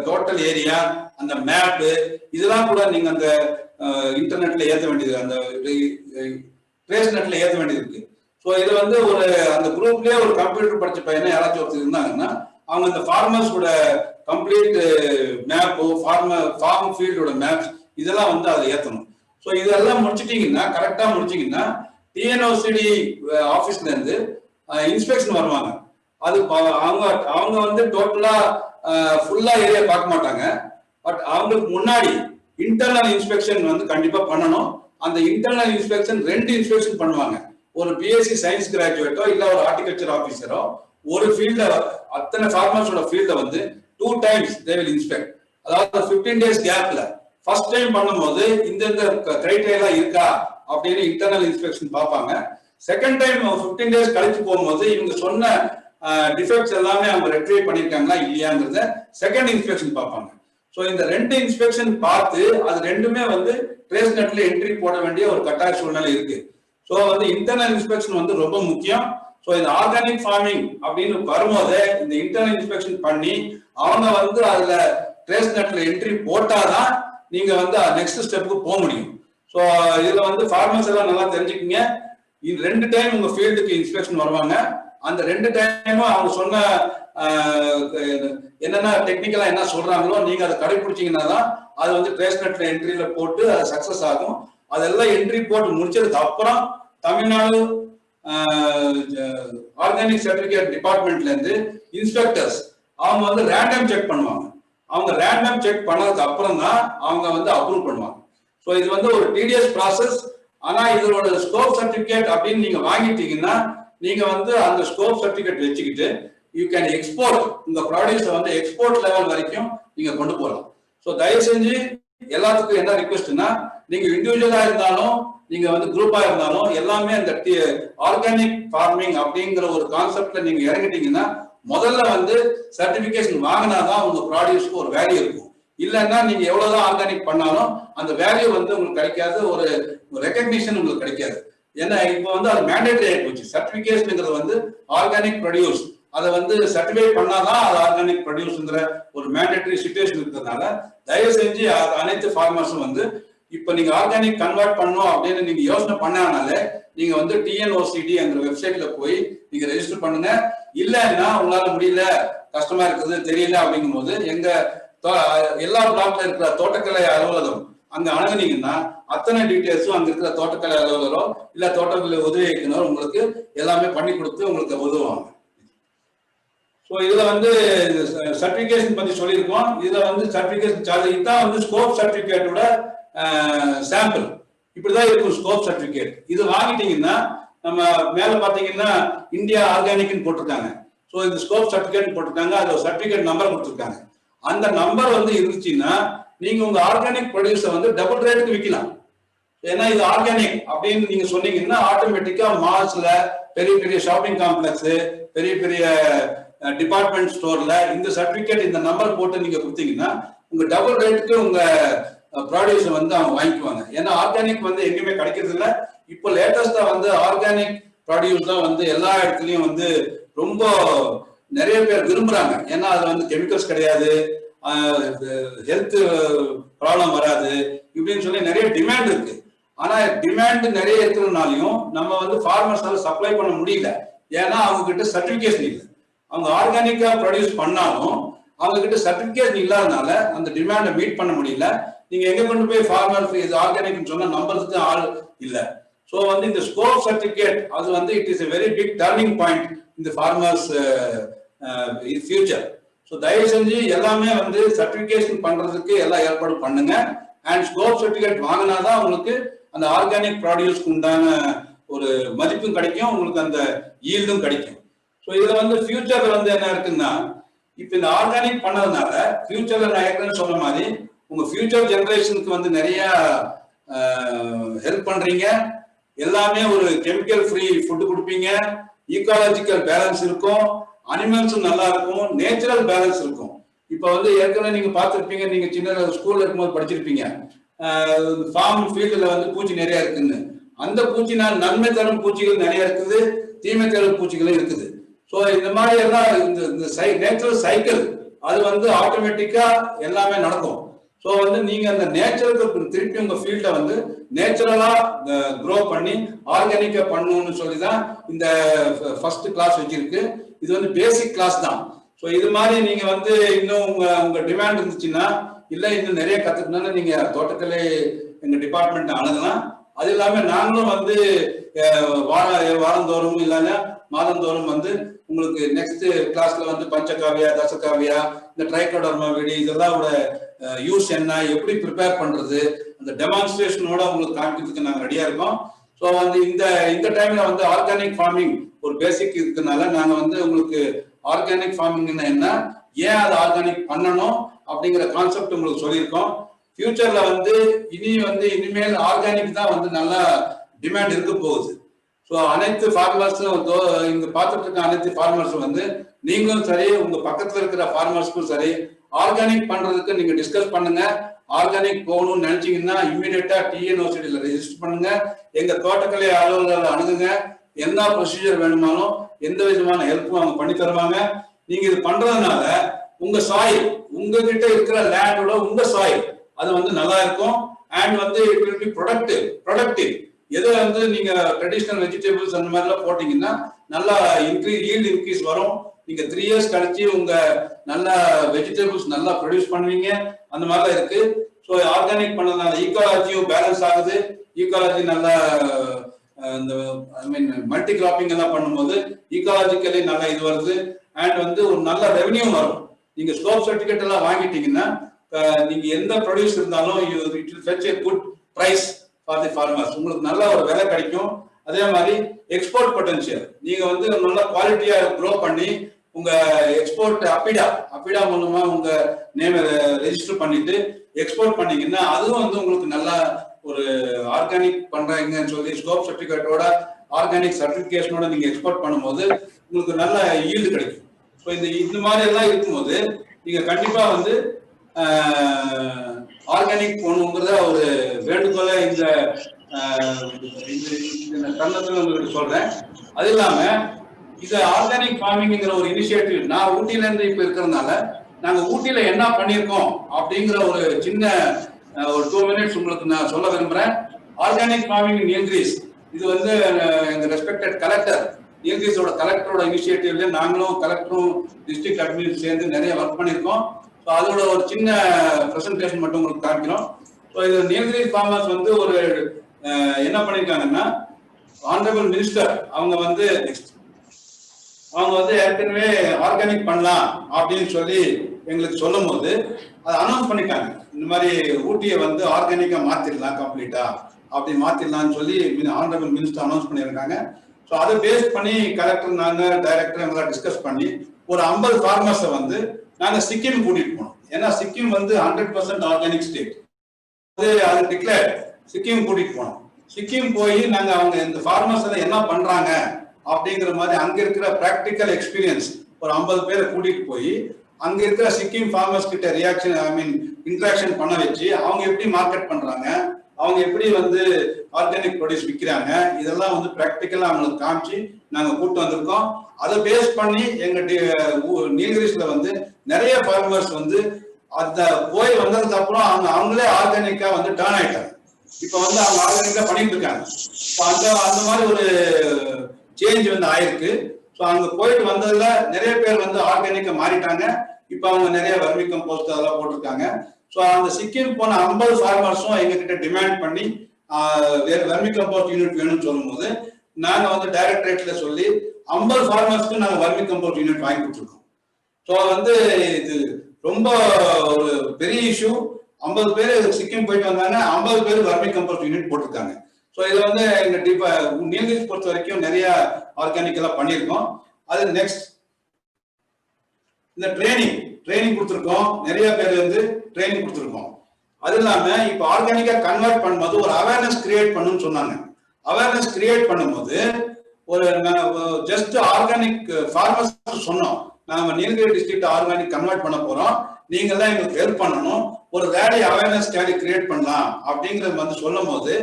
டோட்டல் ஏரியா, அந்த மேப்பு இதெல்லாம் கூட நீங்க அந்த இன்டர்நெட்ல ஏற்ற வேண்டியது, அந்த ட்ரேஸ்நெட்ல ஏற்ற வேண்டியது இருக்கு. ஸோ இது வந்து ஒரு அந்த குரூப்லயே ஒரு கம்ப்யூட்டர் படிச்ச பையனை யாராச்சும் ஒருத்தர் இருந்தாங்கன்னா அவங்க இந்த ஃபார்மர்ஸோட கம்ப்ளீட் மேப்பு, ஃபார்ம் ஃபீல்டோட மேப்ஸ் இதெல்லாம் வந்து அதை ஏற்றணும். ஸோ இதெல்லாம் முடிச்சிட்டீங்கன்னா, கரெக்டா முடிச்சிங்கன்னா டிஎன்ஓசிடி ஆஃபீஸ்ல இருந்து இன்ஸ்பெக்ஷன் வருவாங்க. அது அவங்க வந்து டோட்டலா ஃபுல்லா ஏரியா பார்க்க மாட்டாங்க. பட் அவங்களுக்கு முன்னாடி இன்டர்னல் இன்ஸ்பெக்ஷன் வந்து கண்டிப்பா பண்ணணும். அந்த இன்டர்னல் இன்ஸ்பெக்ஷன் 2 இன்ஸ்பெக்ஷன் பண்ணுவாங்க. ஒரு பிஎஸ்சி சயின்ஸ் கிராஜுவேட்டோ இல்ல ஒரு ஹார்டிகல்ச்சர் ஆஃபீஸரோ ஒரு ஃபீல்ட அத்தனை ஃபார்மர்ஸோட ஃபீல்ட வந்து 2 times they will inspect. அதாவது 15 days கேப்ல ஃபர்ஸ்ட் டைம் பண்ணும்போது இந்த கிரைட்டீரியா இருக்கா அப்படின்னு இன்டர்னல் இன்ஸ்பெக்ஷன் பார்ப்பாங்க. செகண்ட் டைம் 15 days கழிச்சு போகும்போது இவங்க சொன்ன டிஃபெக்ட்ஸ் எல்லாமே அவங்க ரெக்டிஃபை பண்ணிருக்காங்களா இல்லையாங்கிறத செகண்ட் இன்ஸ்பெக்ஷன் பார்ப்பாங்க. ஸோ இந்த 2 இன்ஸ்பெக்ஷன் பார்த்து அது ரெண்டுமே வந்து ட்ரேஸ்நெட்ல என்ட்ரி போட வேண்டிய ஒரு கட்டாய சூழ்நிலை இருக்கு. ஸோ வந்து இன்டர்னல் இன்ஸ்பெக்ஷன் வந்து ரொம்ப முக்கியம். ஸோ இந்த ஆர்கானிக் ஃபார்மிங் அப்படின்னு வரும்போது இந்த இன்டர்னல் இன்ஸ்பெக்ஷன் பண்ணி அவங்க வந்து அதுல ட்ரேஸ்நெட்ல என்ட்ரி போட்டாதான் நீங்க வந்து நெக்ஸ்ட் ஸ்டெப்புக்கு போக முடியும். ஸோ இதுல வந்து ஃபார்மர்ஸ் எல்லாம் நல்லா தெரிஞ்சுக்கிங்க. இது 2 டைம் உங்க ஃபீல்டுக்கு இன்ஸ்பெக்ஷன் வருவாங்க. அந்த 2 டைமும் அவங்க சொன்ன என்னென்ன டெக்னிக்கலா என்ன சொல்றாங்களோ நீங்க அதை கடைபிடிச்சீங்கன்னா தான் அது வந்து ட்ரேஸ்நெட்ல என்ட்ரியில போட்டு அது சக்சஸ் ஆகும். அதெல்லாம் என்ட்ரி போட்டு முடிச்சதுக்கு அப்புறம் தமிழ்நாடு ஆர்கானிக் சர்டிபிகேட் டிபார்ட்மெண்ட்ல இருந்து இன்ஸ்பெக்டர்ஸ் அவங்க வந்து ரேண்டம் செக் பண்ணுவாங்க. அவங்க ரேண்டம் செக் பண்ணதுக்கு அப்புறம் தான் அவங்க வந்து அப்ரூவ் பண்ணுவாங்க. ஸோ இது வந்து ஒரு டிடிஎஸ் ப்ராசஸ். ஆனா இதோட ஸ்கோப் சர்டிபிகேட் அப்படின்னு நீங்க வாங்கிட்டீங்கன்னா நீங்க வந்து அந்த ஸ்கோப் சர்டிபிகேட் வச்சுக்கிட்டு யூ கேன் எக்ஸ்போர்ட், உங்க ப்ராடக்ட்ஸை வந்து எக்ஸ்போர்ட் லெவல் வரைக்கும் நீங்க கொண்டு போகலாம். ஸோ தயவு செஞ்சு எல்லாத்துக்கும் என்ன ரிக்வெஸ்ட்னா, நீங்க இண்டிவிஜுவலா இருந்தாலும் நீங்க வந்து குரூப்பா இருந்தாலும் எல்லாமே அந்த ஆர்கானிக் ஃபார்மிங் அப்படிங்கிற ஒரு கான்செப்ட்ல நீங்க இறங்கிட்டீங்கன்னா முதல்ல வந்து சர்டிபிகேஷன் வாங்கினாதான் உங்க ப்ராடியூஸ்க்கு ஒரு வேல்யூ இருக்கும். இல்லைன்னா நீங்க எவ்வளவுதான் ஆர்கானிக் பண்ணாலும் அந்த வேல்யூ வந்து உங்களுக்கு கிடைக்காது, ஒரு ரெகக்னிஷன் உங்களுக்கு கிடைக்காது. ஏன்னா இப்போ வந்து அது மேண்டேட்டரி ஆகி போச்சு. சர்டிபிகேஷன்ங்கிறது வந்து ஆர்கானிக் ப்ரொடியூஸ், அதை வந்து சர்டிஃபை பண்ணாதான் அது ஆர்கானிக் ப்ரொடியூஸ்ங்கிற ஒரு மேண்டேட்டரி சிச்சுவேஷன் இருக்கிறதுனால தயவு செஞ்சு அனைத்து ஃபார்மர்ஸும் வந்து இப்ப நீங்க ஆர்கானிக் கன்வெர்ட் பண்ணணும் அப்படின்னு நீங்க யோசனை பண்ணாலே நீங்க வந்து TNOCD என்ற வெப்சைட்ல போய் நீங்க ரெஜிஸ்டர் பண்ணுங்க. இல்லைன்னா உங்களால முடியல, கஷ்டமா இருக்குது, தெரியல அப்படிங்கும் போது எங்க எல்லா பிளாக்ல இருக்கிற தோட்டக்கலை அலுவலகம் அங்க அணுகுனீங்கன்னா அத்தனை டீட்டெயில்ஸும் அங்க இருக்கிற தோட்டக்கலை அலுவலரோ இல்ல தோட்டக்கலை உதவி இயக்குனர் உங்களுக்கு எல்லாமே பண்ணி கொடுத்து உங்களுக்கு உதவுவாங்க. ஸோ இதுல வந்து சர்டிபிகேஷன் பத்தி சொல்லியிருக்கோம். இதுல வந்து சர்டிபிகேஷன் சார்ஜ் இதுதான் வந்து ஸ்கோப் சர்டிபிகேட்டோட சாம்பிள் இப்படிதான் இருக்கும். ஸ்கோப் சர்டிபிகேட் இது வாங்கிட்டீங்கன்னா நம்ம மேல பாத்தீங்கன்னா இந்தியா ஆர்கானிக்னு போட்டிருக்காங்க. ஸோ இந்த ஸ்கோப் சர்டிபிகேட் போட்டிருக்காங்க, அது சர்டிபிகேட் நம்பர் கொடுத்துருக்காங்க. அந்த நம்பர் வந்து இருந்துச்சுன்னா நீங்க உங்க ஆர்கானிக் ப்ரொடியூஸை வந்து டபுள் ரேட்டுக்கு விற்கலாம். ஏன்னா இது ஆர்கானிக் அப்படின்னு நீங்க சொன்னீங்கன்னா ஆட்டோமேட்டிக்கா மால்ஸ்ல, பெரிய பெரிய ஷாப்பிங் காம்ப்ளெக்ஸ், பெரிய பெரிய டிபார்ட்மெண்ட் ஸ்டோர்ல இந்த சர்டிபிகேட் இந்த நம்பர் போட்டு நீங்க கொடுத்தீங்கன்னா உங்க டபுள் ரேட்டுக்கு உங்க ப்ராடியூஸை வந்து அவங்க வாங்கிக்குவாங்க. ஏன்னா ஆர்கானிக் வந்து எங்கேயுமே கிடைக்கிறது இல்லை. இப்போ லேட்டஸ்டா வந்து ஆர்கானிக் ப்ராடியூஸ் தான் வந்து எல்லா இடத்துலயும் வந்து ரொம்ப நிறைய பேர் விரும்புறாங்க. ஏன்னா அதுல வந்து கெமிக்கல்ஸ் கிடையாது, ஹெல்த் ப்ராப்ளம் வராது இப்படின்னு சொல்லி நிறைய டிமாண்ட் இருக்கு. ஆனா டிமாண்ட் நிறைய இருக்கிறதுனாலையும் நம்ம வந்து ஃபார்மர்ஸால சப்ளை பண்ண முடியல. ஏன்னா அவங்க கிட்ட சர்டிபிகேஷன் இல்லை. அவங்க ஆர்கானிக்கா ப்ரொடியூஸ் பண்ணாலும் அவங்க கிட்ட சர்டிபிகேஷன் இல்லாதனால அந்த டிமாண்டை மீட் பண்ண முடியல. நீங்க எங்க கொண்டு போய் ஃபார்மர் இது ஆர்கானிக் சொன்னா நம்புறதுக்கு ஆள் இல்லை. ஸோ வந்து இந்த ஸ்கோப் சர்டிபிகேட் அது வந்து it is a very big turning point இந்த ஃபார்மர்ஸ் ஃபியூச்சர். ஸோ தயவு செஞ்சு எல்லாமே வந்து சர்டிபிகேஷன் பண்றதுக்கு எல்லாம் ஏற்பாடு பண்ணுங்க. அண்ட் ஸ்கோப் சர்டிபிகேட் வாங்கினாதான் உங்களுக்கு அந்த ஆர்கானிக் ப்ராடியூஸ்க்கு உண்டான ஒரு மதிப்பும் கிடைக்கும், உங்களுக்கு அந்த ஈல்டும் கிடைக்கும். ஸோ இதுல வந்து ஃபியூச்சர்ல வந்து என்ன இருக்குன்னா, இப்ப இந்த ஆர்கானிக் பண்ணதுனால ஃபியூச்சர்ல நான் ஏற்கனவே சொன்ன மாதிரி உங்க ஃபியூச்சர் ஜெனரேஷனுக்கு வந்து நிறைய ஹெல்ப் பண்றீங்க. எல்லாமே ஒரு கெமிக்கல் ஃப்ரீ ஃபுட் கொடுப்பீங்க, ஈகாலஜிக்கல் பேலன்ஸ் இருக்கும், அனிமல்ஸும் நல்லா இருக்கும், நேச்சுரல் பேலன்ஸ் இருக்கும். இப்ப வந்து ஏற்கனவே நீங்க பார்த்துருப்பீங்க, நீங்க சின்ன ஸ்கூல்ல இருக்கும்போது படிச்சிருப்பீங்க, ஃபார்ம் ஃபீல்டுல வந்து பூச்சி நிறைய இருக்குன்னு. அந்த பூச்சினால் நன்மை தரும் பூச்சிகள் நிறைய இருக்குது, தீமை தரும் பூச்சிகளும் இருக்குது. ஸோ இந்த மாதிரி எல்லாம் இந்த நேச்சுரல் சைக்கிள் அது வந்து ஆட்டோமேட்டிக்கா எல்லாமே நடக்கும். ஸோ வந்து நீங்க அந்த நேச்சுரலுக்கு திருப்பி உங்க ஃபீல்டை வந்து நேச்சுரலா க்ரோ பண்ணி ஆர்கானிக்கா பண்ணணும்னு சொல்லிதான் இந்த ஃபர்ஸ்ட் கிளாஸ் வச்சிருக்கு. இது வந்து பேசிக் கிளாஸ் தான். ஸோ இது மாதிரி நீங்க வந்து இன்னும் உங்க டிமாண்ட் இருந்துச்சுன்னா, இல்லை இன்னும் நிறைய கத்துக்கணும்னா நீங்க தோட்டக்கலை எங்க டிபார்ட்மெண்ட் அணுகலாம். அது இல்லாம நாங்களும் வந்து வாரந்தோறும் இல்லைன்னா மாதந்தோறும் வந்து உங்களுக்கு நெக்ஸ்ட் கிளாஸ்ல வந்து பஞ்சகாவியா, தசகாவியா, இந்த ட்ரைகோடர்மா விடி இதெல்லாம் யூஸ் என்ன, எப்படி ப்ரிப்பேர் பண்றது, அந்த டெமான்ஸ்ட்ரேஷனோட உங்களுக்கு காமிக்கிறதுக்கு நாங்கள் ரெடியா இருக்கோம். ஸோ வந்து இந்த டைம்ல வந்து ஆர்கானிக் ஃபார்மிங் ஒரு பேசிக் இருக்கிறதுனால நாங்க வந்து உங்களுக்கு ஆர்கானிக் ஃபார்மிங்னா என்ன, ஏன் அதை ஆர்கானிக் பண்ணணும் அப்படிங்கிற கான்செப்ட் உங்களுக்கு சொல்லியிருக்கோம். ஃபியூச்சர்ல வந்து இனிமேல் ஆர்கானிக் தான் வந்து நல்லா டிமாண்ட் இருக்க போகுது. ஸோ அனைத்து ஃபார்மர்ஸும் இங்க பார்த்துட்டு இருக்க அனைத்து ஃபார்மர்ஸும் வந்து நீங்களும் சரி, உங்க பக்கத்துல இருக்கிற ஃபார்மர்ஸ்க்கும் சரி, ஆர்கானிக் பண்றதுக்கு நீங்க டிஸ்கஸ் பண்ணுங்க. ஆர்கானிக் போகணும்னு நினைச்சீங்கன்னா இம்மிடியட்டா TNOCDல ரெஜிஸ்டர் பண்ணுங்க. எங்க தோட்டக்கலை அலுவலர்கள் அணுகுங்க. என்ன ப்ரொசீஜர் வேணுமாலும் எந்த விதமான ஹெல்ப்பும் அவங்க பண்ணி தருவாங்க. நீங்க இது பண்றதுனால உங்க சாயில், உங்ககிட்ட இருக்கிற லேண்டோட உங்க சாயில் அது வந்து நல்லா இருக்கும். அண்ட் வந்து இட் வில் பி ப்ரொடக்டிவ். எது வந்து நீங்க ட்ரெடிஷனல் வெஜிடபிள்ஸ் அந்த மாதிரிலாம் போட்டீங்கன்னா நல்லா ஈல்ட் இன்க்ரீஸ் வரும். நீங்க 3 இயர்ஸ் கழிச்சு உங்க நல்ல வெஜிடபிள்ஸ் நல்லா ப்ரொடியூஸ் பண்ணுவீங்க. அந்த மாதிரிலாம் இருக்கு. ஸோ ஆர்கானிக் பண்ணதுனால ஈகாலஜியும் பேலன்ஸ் ஆகுது, ஈகாலஜி நல்லா இந்த ஐ மீன் மல்டி கிராப்பிங் எல்லாம் பண்ணும்போது ஈகாலஜிக்கலி நல்ல இது வருது. அண்ட் வந்து ஒரு நல்ல ரெவன்யூ வரும். நீங்க ஸ்கோப் சர்டிபிகேட் எல்லாம் வாங்கிட்டீங்கன்னா நீங்க எந்த ப்ரொடியூஸ் இருந்தாலும் it will fetch a good price for the farmers. உங்களுக்கு நல்ல ஒரு விலை கிடைக்கும். அதே மாதிரி எக்ஸ்போர்ட் பொட்டன்ஷியல், நீங்க வந்து நல்ல குவாலிட்டியா க்ரோ பண்ணி உங்க எக்ஸ்போர்ட் அப்பிடா மூலமா உங்க நேம் ரெஜிஸ்டர் பண்ணிட்டு எக்ஸ்போர்ட் பண்ணீங்கன்னா அதுவும் வந்து உங்களுக்கு நல்ல ஒரு ஆர்கானிக் பண்றீங்கன்னு சொல்லி ஸ்கோப் சர்டிபிகேட்டோட ஆர்கானிக் சர்டிபிகேஷனோட நீங்க எக்ஸ்போர்ட் பண்ணும்போது உங்களுக்கு நல்ல ஈல்டு கிடைக்கும். ஸோ இந்த மாதிரி எல்லாம் இருக்கும்போது நீங்க கண்டிப்பா வந்து ஆர்கானிக் போகணுங்கிறத ஒரு வேண்டுகோளை இந்த தருணத்துல உங்களுக்கு சொல்றேன். அது இல்லாம இது ஆர்கானிக் ஃபார்மிங்ங்கிற ஒரு இனிஷியேட்டிவ் நான் ஊட்டில இருந்து இப்ப இருக்கிறதுனால நாங்க ஊட்டியில என்ன பண்ணியிருக்கோம் அப்படிங்கிற ஒரு சின்ன ஒரு 2 minutes உங்களுக்கு நான் சொல்ல விரும்புறேன். ஆர்கானிக் ஃபார்மிங் இன் நீல்கிரிஸ், இது வந்து எங்க ரெஸ்பெக்டட் கலெக்டர் நீல்கிரிஸோட கலெக்டரோட இனிஷியேட்டிவ்ல நாங்களும் கலெக்டரும் டிஸ்ட்ரிக்ட் அட்மின் சேர்ந்து நிறைய ஒர்க் பண்ணியிருக்கோம். ஸோ அதோட ஒரு சின்ன ப்ரெசன்டேஷன் மட்டும் உங்களுக்கு காமிக்கிறோம். ஸோ இது நீல்கிரிஸ் ஃபார்மர்ஸ் வந்து ஒரு என்ன பண்ணியிருக்காங்கன்னா ஆனரபிள் மினிஸ்டர் அவங்க வந்து ஏற்கனவே ஆர்கானிக் பண்ணலாம் அப்படின்னு சொல்லி எங்களுக்கு சொல்லும் போது அதை அனௌன்ஸ் பண்ணிட்டாங்க. இந்த மாதிரி ஊட்டியை வந்து ஆர்கானிக்கா மாத்திடலாம், கம்ப்ளீட்டா அப்படி மாத்திடலாம்னு சொல்லி ஆனரபிள் மினிஸ்டர் அனௌன்ஸ் பண்ணியிருக்காங்க. ஸோ அதை பேஸ் பண்ணி கலெக்டர் நாங்க டைரக்டர் எங்களாம் டிஸ்கஸ் பண்ணி ஒரு 50 ஃபார்மர்ஸை வந்து நாங்க சிக்கிம் கூட்டிட்டு போனோம். ஏன்னா சிக்கிம் வந்து 100% ஆர்கானிக் ஸ்டேட், அது டிக்ளேர். சிக்கிம் கூட்டிட்டு போனோம். சிக்கிம் போய் நாங்க அவங்க இந்த ஃபார்மர்ஸ் எல்லாம் என்ன பண்றாங்க அப்படிங்கிற மாதிரி அங்க இருக்கிற பிராக்டிக்கல் எக்ஸ்பீரியன்ஸ் ஒரு 50 பேரை கூட்டிட்டு போய் அங்க இருக்கிற சிக்கிம் ஃபார்மர்ஸ் கிட்ட இன்ட்ராக்ஷன் பண்ண வச்சு அவங்க எப்படி மார்க்கெட் பண்றாங்க, அவங்க எப்படி வந்து ஆர்கானிக் ப்ரொடியூஸ் விற்கிறாங்க, இதெல்லாம் வந்து பிராக்டிக்கலா அவங்களுக்கு காமிச்சு நாங்க கூட்டு வந்திருக்கோம். அதை பேஸ் பண்ணி எங்க நீல்கிரிஸ்ல வந்து நிறைய ஃபார்மர்ஸ் வந்து அந்த போய் வந்ததுக்கு அப்புறம் அவங்களே ஆர்கானிக்கா வந்து டர்ன் ஆயிட்டாங்க. இப்ப வந்து அவங்க ஆர்கானிக்கா பண்ணிட்டு இருக்காங்க. அந்த மாதிரி ஒரு சேஞ்ச் வந்து ஆயிருக்கு. ஸோ அங்க போயிட்டு வந்ததுல நிறைய பேர் வந்து ஆர்கானிக்கா மாறிட்டாங்க. இப்ப அவங்க நிறைய வர்மி கம்போஸ்ட் அதெல்லாம் போட்டிருக்காங்க. ஸோ அந்த சிக்கிம் போன 50 ஃபார்மர்ஸும் எங்க கிட்ட டிமாண்ட் பண்ணி வர்மி கம்போஸ்ட் யூனிட் வேணும்னு சொல்லும் போது நாங்க வந்து டைரக்டரேட்ல சொல்லி 50 ஃபார்மர்ஸ்க்கு நாங்க வர்மி கம்போஸ்ட் யூனிட் வாங்கி கொடுத்துருக்கோம். ஸோ வந்து இது ரொம்ப ஒரு பெரிய இஷ்யூ. 50 பேர் சிக்கிம் போயிட்டு வந்தாங்க, 50 பேர் வர்மி கம்போஸ்ட் யூனிட் போட்டிருக்காங்க. ஸோ இது வந்து எங்க நீல்கிரிஸ் பொறுத்த வரைக்கும் நிறைய ஆர்கானிக் எல்லாம் பண்ணியிருக்கோம். அது நெக்ஸ்ட் இந்த ட்ரைனிங் கொடுத்துருக்கோம். நிறைய பேர் வந்து ட்ரைனிங் கொடுத்துருக்கோம். அது இல்லாம இப்ப ஆர்கானிக்கா கன்வெர்ட் பண்ணும்போது ஒரு அவேர்னஸ் கிரியேட் பண்ணணும்னு சொன்னாங்க. அவேர்னஸ் கிரியேட் பண்ணும்போது ஒரு ஜஸ்ட் ஆர்கானிக் ஃபார்மர்ஸ் சொன்னோம், நாம நீலகிரி டிஸ்ட்ரிக்ட் ஆர்கானிக் கன்வெர்ட் பண்ண போறோம், நீங்க தான் எங்களுக்கு ஹெல்ப் பண்ணணும், ஒரு ரேலி அவேர்னஸ் ரேலி கிரியேட் பண்ணலாம் அப்படிங்கறது வந்து சொல்லும் போது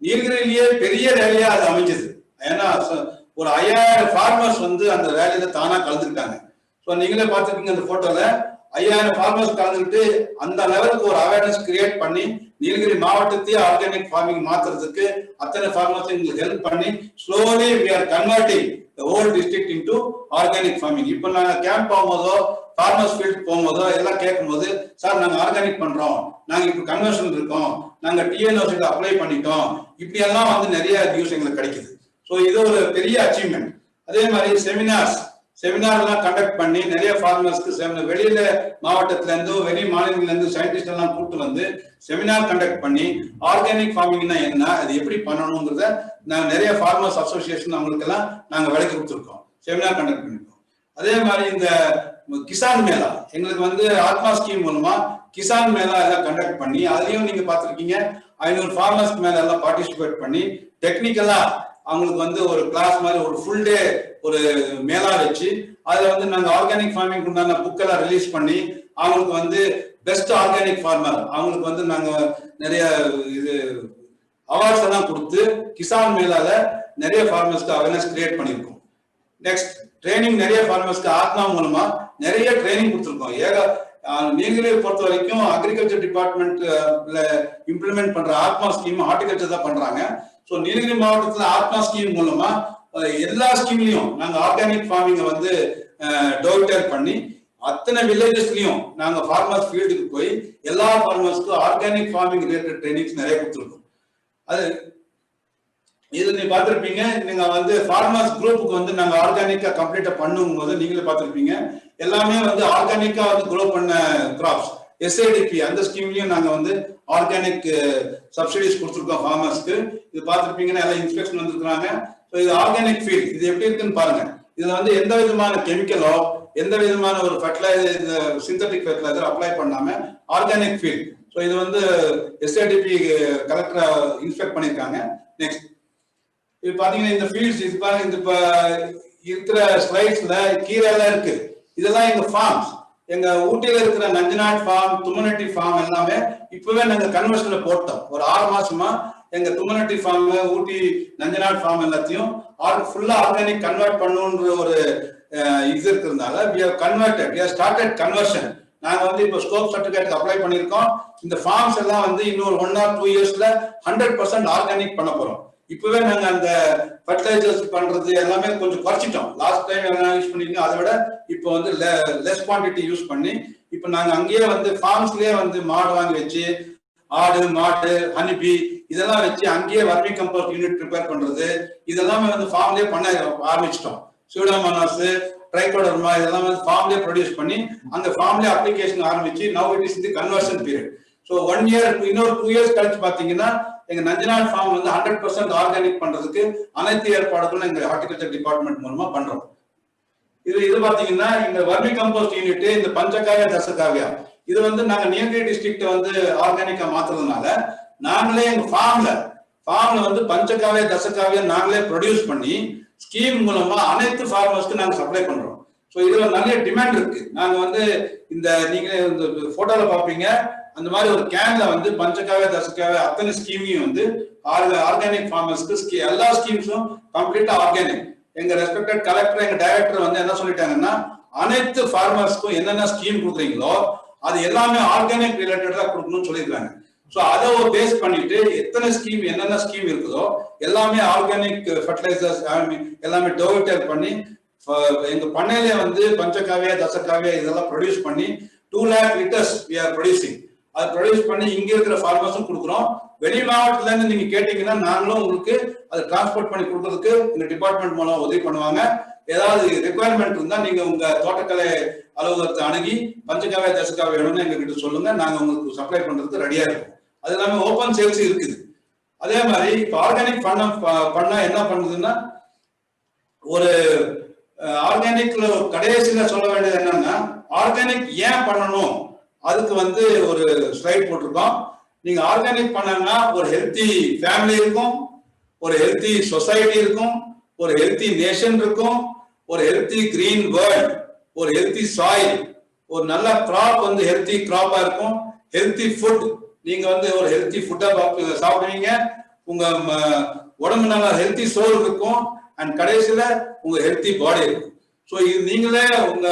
நீலகிரியிலேயே பெரிய ரேலியா அது அமைஞ்சது. ஏன்னா ஒரு 5000 ஃபார்மர்ஸ் வந்து அந்த ரேலியில தானா கலந்துருக்காங்க. ஸோ நீங்களே பார்த்துருக்கீங்க அந்த போட்டோல 5000 ஃபார்மர்ஸ் கலந்துக்கிட்டு அந்த லெவலுக்கு ஒரு அவேர்னஸ் கிரியேட் பண்ணி நீலகிரி மாவட்டத்தையே ஆர்கானிக் ஃபார்மிங் மாத்துறதுக்கு அத்தனை ஃபார்மர்ஸ் எங்களுக்கு ஹெல்ப் பண்ணி slowly we are converting the whole district into organic farming. இப்போ நாங்க கேம்ப் போகும்போதோ ஃபார்மர்ஸ் ஃபீல்ட் போகும்போதோ எல்லாம் கேட்கும் போது, சார் நாங்க ஆர்கானிக் பண்றோம், நாங்க இப்போ கன்வர்ஷன் இருக்கோம், நாங்க டிஎன்ஓசிக்கு அப்ளை பண்ணிட்டோம், இப்படி எல்லாம் வந்து நிறைய நியூஸ் எங்களுக்கு கிடைக்குது. ஸோ இது ஒரு பெரிய அச்சீவ்மெண்ட். அதே மாதிரி செமினார்லாம் கண்டக்ட் பண்ணி நிறைய ஃபார்மர்ஸ்க்கு வெளியில மாவட்டத்துல இருந்து வெளி மாநிலங்கள்ல இருந்து சயின்டிஸ்ட் எல்லாம் கூப்பிட்டு வந்து செமினார் கண்டக்ட் பண்ணி ஆர்கானிக் ஃபார்மிங்னா என்ன, அது எப்படி பண்ணணுங்கிறத நாங்க நிறைய ஃபார்மர்ஸ் அசோசியேஷன் அவங்களுக்கு எல்லாம் நாங்க விளக்கி கொடுத்துருக்கோம், செமினார் கண்டக்ட் பண்ணிருக்கோம். அதே மாதிரி இந்த கிசான் மேளா எங்களுக்கு வந்து ஆத்மா ஸ்கீம் மூலமா கிசான் மேளா எல்லாம் கண்டக்ட் பண்ணி அதுலயும் நீங்க பாத்திருக்கீங்க 500 ஃபார்மர்ஸ்க்கு மேல எல்லாம் பார்ட்டிசிபேட் பண்ணி டெக்னிக்கலா அவங்களுக்கு வந்து ஒரு கிளாஸ் மாதிரி ஒரு ஃபுல் டே ஒரு மேலா வச்சு அதுல வந்து நாங்க ஆர்கானிக் ஃபார்மிங் உண்டான புக் எல்லாம் ரிலீஸ் பண்ணி அவங்களுக்கு வந்து பெஸ்ட் ஆர்கானிக் ஃபார்மர் அவங்களுக்கு வந்து நாங்க நிறைய இது அவார்ட்ஸ் எல்லாம் கொடுத்து கிசான் மேலால நிறைய ஃபார்மர்ஸ்க்கு அவேர்னஸ் கிரியேட் பண்ணியிருக்கோம். நெக்ஸ்ட் ட்ரைனிங் நிறைய ஃபார்மர்ஸ்க்கு ஆத்மா மூலமா நிறைய ட்ரைனிங் கொடுத்துருக்கோம். நீங்களே பொறுத்த வரைக்கும் அக்ரிகல்ச்சர் டிபார்ட்மெண்ட்ல இம்ப்ளிமெண்ட் பண்ற ஆத்மா ஸ்கீம் ஹார்டிகல்ச்சர் தான் பண்றாங்க. ஸோ நீலகிரி மாவட்டத்துல ஆத்மா ஸ்கீம் மூலமா எல்லா ஸ்கீம்லயும் நாங்க ஆர்கானிக் ஃபார்மிங்கை வந்து டோட்டல் பண்ணி அத்தனை வில்லேஜஸ்லயும் நாங்க ஃபார்மர்ஸ் ஃபீல்டுக்கு போய் எல்லா ஃபார்மர்ஸ்க்கும் ஆர்கானிக் ஃபார்மிங் ரிலேட்டட் ட்ரைனிங்ஸ் நிறைய கொடுத்துருக்கோம். அது இது நீங்க பார்த்திருப்பீங்க. நீங்க வந்து ஃபார்மர்ஸ் குரூப்புக்கு வந்து நாங்க ஆர்கானிக்கா கம்ப்ளீட்டா பண்ணும்போது நீங்களே பார்த்திருப்பீங்க. எல்லாமே வந்து ஆர்கானிக்கா வந்து க்ரோ பண்ண கிராப்ஸ். SADP அந்த ஸ்கீம்லயும் நாங்க வந்து ஆர்கானிக் சப்சிடிஸ் கொடுத்துருக்கோம் ஃபார்மர்ஸ்க்கு. இது பார்த்திருப்பீங்கன்னா எல்லாம் இன்ஸ்பெக்ஷன் வந்திருக்காங்க. ஸோ இது ஆர்கானிக் ஃபீல்ட். இது எப்படி இருக்குன்னு பாருங்க. இதுல வந்து எந்த விதமான கெமிக்கலோ எந்த விதமான ஒரு ஃபர்டிலைசர் சிந்தட்டிக் ஃபர்டிலைசர் அப்ளை பண்ணாம ஆர்கானிக் ஃபீல்ட். ஸோ இது வந்து SADP கலெக்டர் இன்ஸ்பெக்ட் பண்ணியிருக்காங்க. நெக்ஸ்ட் இது பாத்தீங்கன்னா இந்த ஃபீல்ட்ஸ் இது பாருங்க. இந்த இருக்கிற ஸ்லைட்ஸ்ல கீரை எல்லாம் இருக்கு. இதெல்லாம் எங்க ஃபார்ம்ஸ். எங்க ஊட்டியில இருக்கிற நஞ்சநாட் ஃபார்ம், தும்மநட்டி ஃபார்ம் எல்லாமே இப்பவே நாங்க கன்வர்ஷன்ல போட்டோம். ஒரு 6 மாசமா எங்க தும்மநட்டி ஃபார்ம், ஊட்டி நஞ்சநாட் ஃபார்ம் எல்லாத்தையும் ஃபுல்லா ஆர்கானிக் கன்வெர்ட் பண்ணுன்ற ஒரு இது இருக்கிறதுனால we have converted, we have started conversion. நாங்க வந்து இப்போ ஸ்கோப் சர்டிபிகேட் அப்ளை பண்ணிருக்கோம். இந்த ஃபார்ம்ஸ் எல்லாம் வந்து இன்னொரு 1 or 2 இயர்ஸ்ல 100% ஆர்கானிக் பண்ண போறோம். இப்பவே நாங்க அந்த ஃபர்டிலைசர்ஸ் பண்றது எல்லாமே கொஞ்சம் குறைச்சிட்டோம். லாஸ்ட் டைம் எல்லாம் யூஸ் பண்ணிருக்கோம், அதை விட இப்போ வந்து லெஸ் குவான்டிட்டி யூஸ் பண்ணி இப்போ நாங்க அங்கேயே வந்து ஃபார்ம்ஸ்லயே வந்து மாடு வாங்கி வச்சு ஆடு மாடு ஹனிபி இதெல்லாம் வச்சு அங்கேயே வர்மி கம்போஸ்ட் யூனிட் ப்ரிப்பேர் பண்றது இதெல்லாமே வந்து ஃபார்ம்லயே பண்ண ஆரம்பிச்சிட்டோம். சூடோமோனாஸ், ட்ரைகோடர்மா இதெல்லாம் வந்து ஃபார்ம்லயே ப்ரொடியூஸ் பண்ணி அந்த ஃபார்ம்லயே அப்ளிகேஷன் ஆரம்பிச்சு now it is the conversion period. So 1 year இன்னொரு 2 years கழிச்சு பாத்தீங்கன்னா எங்க நஞ்சநாட் ஃபார்ம் வந்து 100% ஆர்கானிக் பண்றதுக்கு அனைத்து ஏற்பாடுகளும் எங்க ஹார்டிகல்ச்சர் டிபார்ட்மெண்ட் மூலமா பண்றோம். இது பாத்தீங்கன்னா இந்த வர்மி கம்போஸ்ட் யூனிட், இந்த பஞ்சகாவியா தசகாவியா இது வந்து நாங்க நீலகிரி டிஸ்ட்ரிக்ட் வந்து ஆர்கானிக்கா மாத்துறதுனால நாங்களே எங்க ஃபார்ம்ல வந்து பஞ்சகாவியா தசகாவியா நாங்களே ப்ரொடியூஸ் பண்ணி ஸ்கீம் மூலமா அனைத்து ஃபார்மர்ஸ்க்கு நாங்க சப்ளை பண்றோம். ஸோ இதுல நிறைய டிமாண்ட் இருக்கு. நாங்க வந்து இந்த நீங்க இந்த போட்டோல பாப்பீங்க அந்த மாதிரி ஒரு கேன்ல வந்து பஞ்சகாவியா தசகாவியா அத்தனை ஸ்கீமையும் வந்து ஆர்கானிக் ஃபார்மர்ஸ்க்கு எல்லா ஸ்கீம்ஸும் கம்ப்ளீட்டா ஆர்கானிக். எங்க ரெஸ்பெக்டட் கலெக்டர் எங்க டைரக்டர் வந்து என்ன சொல்லிட்டாங்கன்னா அனைத்து ஃபார்மர்ஸ்க்கும் என்னென்ன ஸ்கீம் கொடுக்குறீங்களோ அது எல்லாமே ஆர்கானிக் ரிலேட்டடா கொடுக்கணும்னு சொல்லியிருக்காங்க. ஸோ அதை ஒரு பேஸ் பண்ணிட்டு எத்தனை ஸ்கீம் என்னென்ன ஸ்கீம் இருக்குதோ எல்லாமே ஆர்கானிக் ஃபர்டிலைசர்ஸ் எல்லாமே டோவிட்டர் பண்ணி எங்க பண்ணையில வந்து பஞ்சகாவியா தசகாவியா இதெல்லாம் ப்ரொடியூஸ் பண்ணி 2 lakh liters we are producing. அதை ப்ரொடியூஸ் பண்ணி இங்க இருக்கிற ஃபார்மர்ஸும் கொடுக்குறோம். வெளி மாவட்டத்துல இருந்து நீங்க கேட்டீங்கன்னா நாங்களும் உங்களுக்கு அதை டிரான்ஸ்போர்ட் பண்ணி கொடுக்கறதுக்கு எங்க டிபார்ட்மெண்ட் மூலம் உதவி பண்ணுவாங்க. ஏதாவது ரெக்குவயர்மெண்ட் இருந்தா நீங்க உங்க தோட்டக்கலை அலுவலகத்தை அணுகி பஞ்சகாவியா தசகாவியா வேணும்னு எங்க கிட்ட சொல்லுங்க, நாங்க உங்களுக்கு சப்ளை பண்றதுக்கு ரெடியா இருக்கும். அது எல்லாமே ஓப்பன் சேல்ஸ் இருக்குது. அதே மாதிரி இப்போ ஆர்கானிக் பண்ணா என்ன பண்ணுதுன்னா ஒரு ஆர்கானிக்ல கடைசியில சொல்ல வேண்டியது என்னன்னா ஆர்கானிக் ஏன் பண்ணணும் அதுக்கு வந்து ஒரு ஸ்லைட் போட்டிருக்கோம். நீங்க ஆர்கானிக் பண்ணா ஒரு ஹெல்த்தி ஃபேமிலி இருக்கும், ஒரு ஹெல்த்தி சொசைட்டி இருக்கும், ஒரு ஹெல்த்தி நேஷன் இருக்கும், ஒரு ஹெல்த்தி கிரீன் வேர்ல்ட், ஒரு ஹெல்த்தி சாயில், ஒரு நல்ல கிராப் வந்து ஹெல்த்தி கிராப்பா இருக்கும், ஹெல்த்தி ஃபுட். நீங்க வந்து ஒரு ஹெல்த்தி ஃபுட்டா சாப்பிடுவீங்க, உங்க உடம்பு நல்லா ஹெல்த்தி சோல் இருக்கும், அண்ட் கடைசியில உங்க ஹெல்த்தி பாடி இருக்கும். ஸோ இது நீங்களே உங்க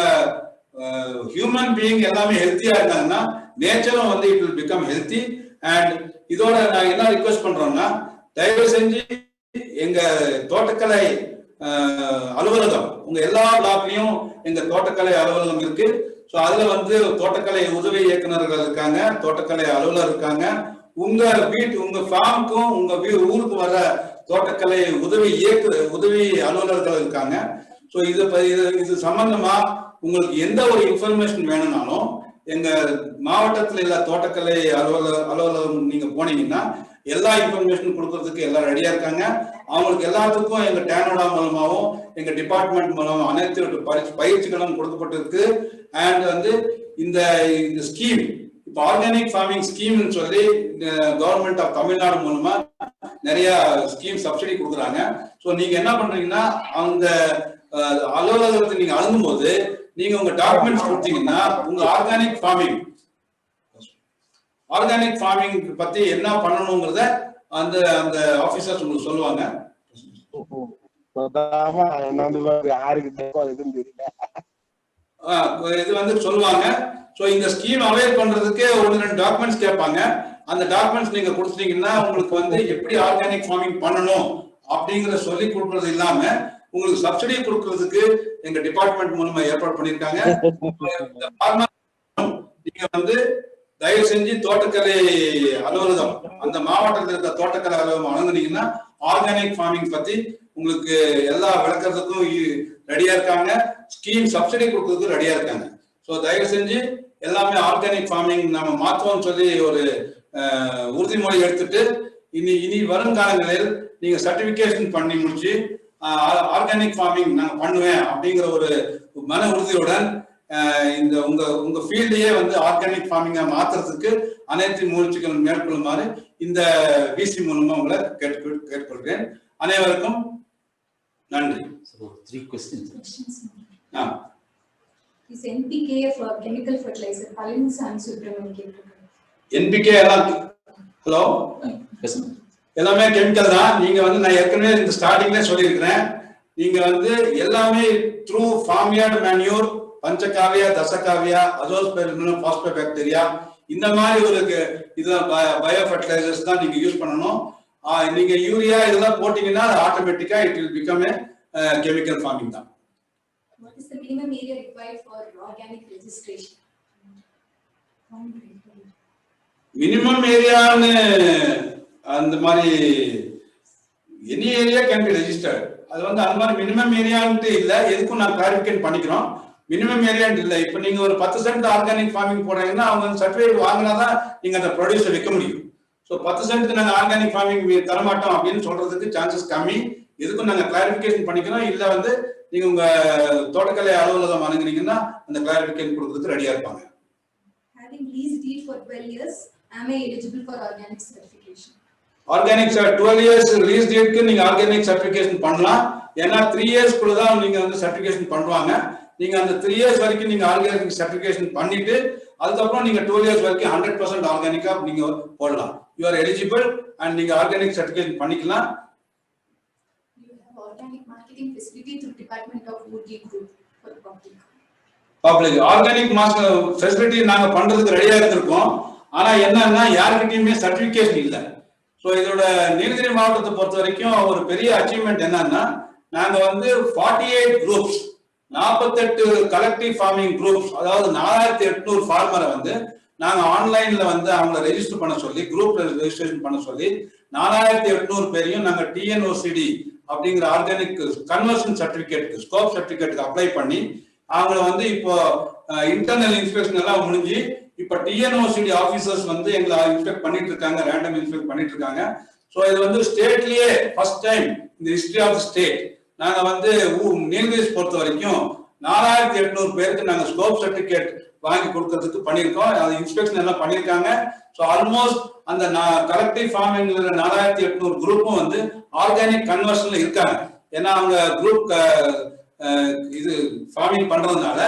ஹியூமன் பீயிங் எல்லாமே ஹெல்த்தியா இருந்தாங்கன்னா நேச்சரும் வந்து it will become healthy. And இதோட நான் என்ன ரிக்வெஸ்ட் பண்றோம்னா தயவு செஞ்சு எங்க தோட்டக்கலை அலுவலகம் உங்க எல்லா பிளாக்லயும் எங்க தோட்டக்கலை அலுவலகம் இருக்கு. ஸோ அதுல வந்து தோட்டக்கலை உதவி இயக்குநர்கள் இருக்காங்க, தோட்டக்கலை அலுவலர் இருக்காங்க. உங்க உங்க ஃபார்முக்கும் உங்க ஊருக்கு வர தோட்டக்கலை உதவி அலுவலர்கள் இருக்காங்க. ஸோ இது சம்பந்தமா உங்களுக்கு எந்த ஒரு இன்ஃபர்மேஷன் வேணும்னாலும் எங்க மாவட்டத்தில் எல்லா தோட்டக்கலை அலுவலகம் நீங்க போனீங்கன்னா எல்லா இன்ஃபர்மேஷன் கொடுக்கறதுக்கு எல்லாம் ரெடியா இருக்காங்க. அவங்களுக்கு எல்லாத்துக்கும் எங்க டேனோடா மூலமாகவும் எங்க டிபார்ட்மெண்ட் மூலமா அனைத்து பயிற்சிகளும் கொடுக்கப்பட்டிருக்கு. அண்ட் வந்து இந்த ஸ்கீம் இப்போ ஆர்கானிக் ஃபார்மிங் ஸ்கீம்னு சொல்லி கவர்மெண்ட் ஆஃப் தமிழ்நாடு மூலமா நிறைய ஸ்கீம் சப்சிடி கொடுக்குறாங்க. ஸோ நீங்க என்ன பண்றீங்கன்னா அந்த அலுவலகத்தை நீங்க அணுகும் போது நீங்க உங்க டாக்குமெண்ட்ஸ் கொடுத்தீங்கன்னா உங்க ஆர்கானிக் ஃபார்மிங் பத்தி என்ன பண்ணணுங்கிறத அந்த அந்த ஆபீசர்ஸ் உங்களுக்கு சொல்லுவாங்க. இது வந்து சொல்லுவாங்க. ஸோ இந்த ஸ்கீம் அவைல் பண்றதுக்கு 1-2 டாக்குமெண்ட்ஸ் கேட்பாங்க. அந்த டாக்குமெண்ட்ஸ் நீங்க கொடுத்துட்டீங்கன்னா உங்களுக்கு வந்து எப்படி ஆர்கானிக் ஃபார்மிங் பண்ணணும் அப்படிங்கிற சொல்லி கொடுக்கறது இல்லாம உங்களுக்கு சப்சிடி கொடுக்கறதுக்கு எங்க டிபார்ட்மெண்ட் மூலமா ஏற்பாடு பண்ணிருக்காங்க. நீங்க வந்து தயவு செஞ்சு தோட்டக்கலை அலுவலகம் அந்த மாவட்டத்தில் இருக்க தோட்டக்கலை அலுவலகம் வழங்குனீங்கன்னா ஆர்கானிக் ஃபார்மிங் பத்தி உங்களுக்கு எல்லா விளக்கத்துக்கும் ரெடியா இருக்காங்க, ஸ்கீம் சப்சிடி கொடுக்கறதுக்கு ரெடியா இருக்காங்க. ஸோ தயவு செஞ்சு எல்லாமே ஆர்கானிக் ஃபார்மிங் நம்ம மாற்றுவோம்னு சொல்லி ஒரு உறுதிமொழி எடுத்துட்டு இனி வரும் காலங்களில் நீங்க சர்டிபிகேஷன் பண்ணி முடிச்சு ஆர்கானிக் ஃபார்மிங் நான் பண்ணுவேன் அப்படிங்கிற ஒரு மன உறுதியுடன் இந்த உங்க ஃபீல்டையே வந்து ஆர்கானிக் ஃபார்மிங்கா மாத்துறதுக்கு அனைத்து முயற்சிகள் மேற்கொள்ளுமாறு இந்த விசி மூலமா உங்களை கேட்டுக்கொள்கிறேன். அனைவருக்கும் நன்றி. Three questions. Is NPK for chemical fertilizer? Palaniswamy Subramanian கேட்டிருக்காங்க. NPK எல்லாம் ஹலோ எல்லாமே கெமிக்கல் தான். நீங்க வந்து நான் ஏற்கனவே இந்த ஸ்டார்டிங்ல சொல்லியிருக்கிறேன். நீங்க வந்து எல்லாமே through farmyard manure, panchagavya, dasagavya, azospirillum, phosphobacteria இந்த மாதிரி ஒரு இதுதான் பயோ ஃபர்டிலைசர்ஸ் தான் நீங்க யூஸ் பண்ணணும். நீங்க யூரியா இதெல்லாம் போட்டீங்கன்னா ஆட்டோமேட்டிக்கா it will become a chemical farming தான். What is the minimum area required for organic registration? Minimum ஏரியான்னு அந்த மாதிரி any area can be registered. அது வந்து அந்த மாதிரி மினிமம் ஏரியான்ட்டு இல்லை, எதுக்கும் நான் கிளாரிஃபிகேட் பண்ணிக்கிறோம். மினிமம் ஏரியான்ட்டு இல்லை. இப்போ நீங்க ஒரு 10 சென்ட் ஆர்கானிக் ஃபார்மிங் போடுறீங்கன்னா அவங்க சர்டிஃபிகேட் வாங்கினாதான் நீங்க அந்த ப்ரொடியூஸை விற்க முடியும். ஸோ 10 சென்ட் நாங்கள் ஆர்கானிக் ஃபார்மிங் தரமாட்டோம் அப்படின்னு சொல்றதுக்கு சான்சஸ் கம்மி. எதுக்கும் நாங்கள் கிளாரிஃபிகேஷன் பண்ணிக்கிறோம். இல்லை வந்து நீங்க உங்க தோட்டக்கலை அலுவலகம் அணுகுனீங்கன்னா அந்த கிளாரிஃபிகேஷன் கொடுக்கறதுக்கு ரெடியா இருப்பாங்க. Having lease deed for 12 years, am I eligible for organic certification? Organic 12 years lease டேட்க்கு நீங்க ஆர்கானிக் சர்டிஃபிகேஷன் பண்ணலாம். ஏன்னா 3 இயர்ஸ் குள்ள தான் நீங்க வந்து சர்டிஃபிகேஷன் பண்ணுவாங்க. நீங்க அந்த 3 இயர்ஸ் வரைக்கும் நீங்க ஆர்கானிக் சர்டிஃபிகேஷன் பண்ணிட்டு அதுக்கப்புறம் நீங்க 12 இயர்ஸ் வரைக்கும் 100% ஆர்கானிக்கா நீங்க போடலாம். யூ ஆர் எலிஜிபிள் அண்ட் நீங்க ஆர்கானிக் சர்டிஃபிகேஷன் பண்ணிக்கலாம். Organic marketing facility through Department of Wood Group for public. Public organic market facility நாங்க பண்றதுக்கு ரெடியா இருந்திருக்கோம். ஆனா என்னன்னா யார்கிட்டயுமே சர்டிபிகேஷன் இல்ல. ஸோ இதோட நீலகிரி மாவட்டத்தை பொறுத்த வரைக்கும் ஒரு பெரிய அச்சீவ்மெண்ட் என்னன்னா நாங்க வந்து 48 குரூப்ஸ், 48 கலெக்டிவ் ஃபார்மிங் குரூப்ஸ், அதாவது 4800 ஃபார்மரை வந்து நாங்க ஆன்லைன்ல வந்து அவங்களை ரெஜிஸ்டர் பண்ண சொல்லி குரூப் ரெஜிஸ்ட்ரேஷன் பண்ண சொல்லி 4800 பேரையும் நாங்க டிஎன்ஓசிடி அப்படிங்கிற ஆர்கானிக் கன்வர்ஷன் சர்டிபிகேட் ஸ்கோப் சர்டிபிகேட்டுக்கு அப்ளை பண்ணி அவங்கள வந்து இப்போ இன்டர்னல் இன்ஸ்பெக்ஷன் எல்லாம் முடிஞ்சு இப்போ டிஎன்ஓசிடி ஆபீசர்ஸ் வந்து எங்களை இன்ஸ்பெக்ட் பண்ணிட்டு இருக்காங்க, ரேண்டம் இன்ஸ்பெக்ட் பண்ணிட்டு இருக்காங்க. ஸோ இது வந்து ஸ்டேட்லயே ஃபர்ஸ்ட் டைம் இந்த ஹிஸ்டரி ஆஃப் ஸ்டேட் நாங்க வந்து நீலகிரிஸ் பொறுத்த வரைக்கும் 4800 பேருக்கு நாங்க ஸ்கோப் சர்டிபிகேட் வாங்கி கொடுக்கறதுக்கு பண்ணியிருக்கோம். அது இன்ஸ்பெக்ஷன் எல்லாம் பண்ணியிருக்காங்க. ஸோ ஆல்மோஸ்ட் அந்த கலெக்டிவ் ஃபார்மிங் 4800 குரூப்பும் வந்து ஆர்கானிக் கன்வர்ஷன்ல இருக்காங்க. ஏன்னா அவங்க குரூப் இது ஃபார்மிங் பண்றதுனால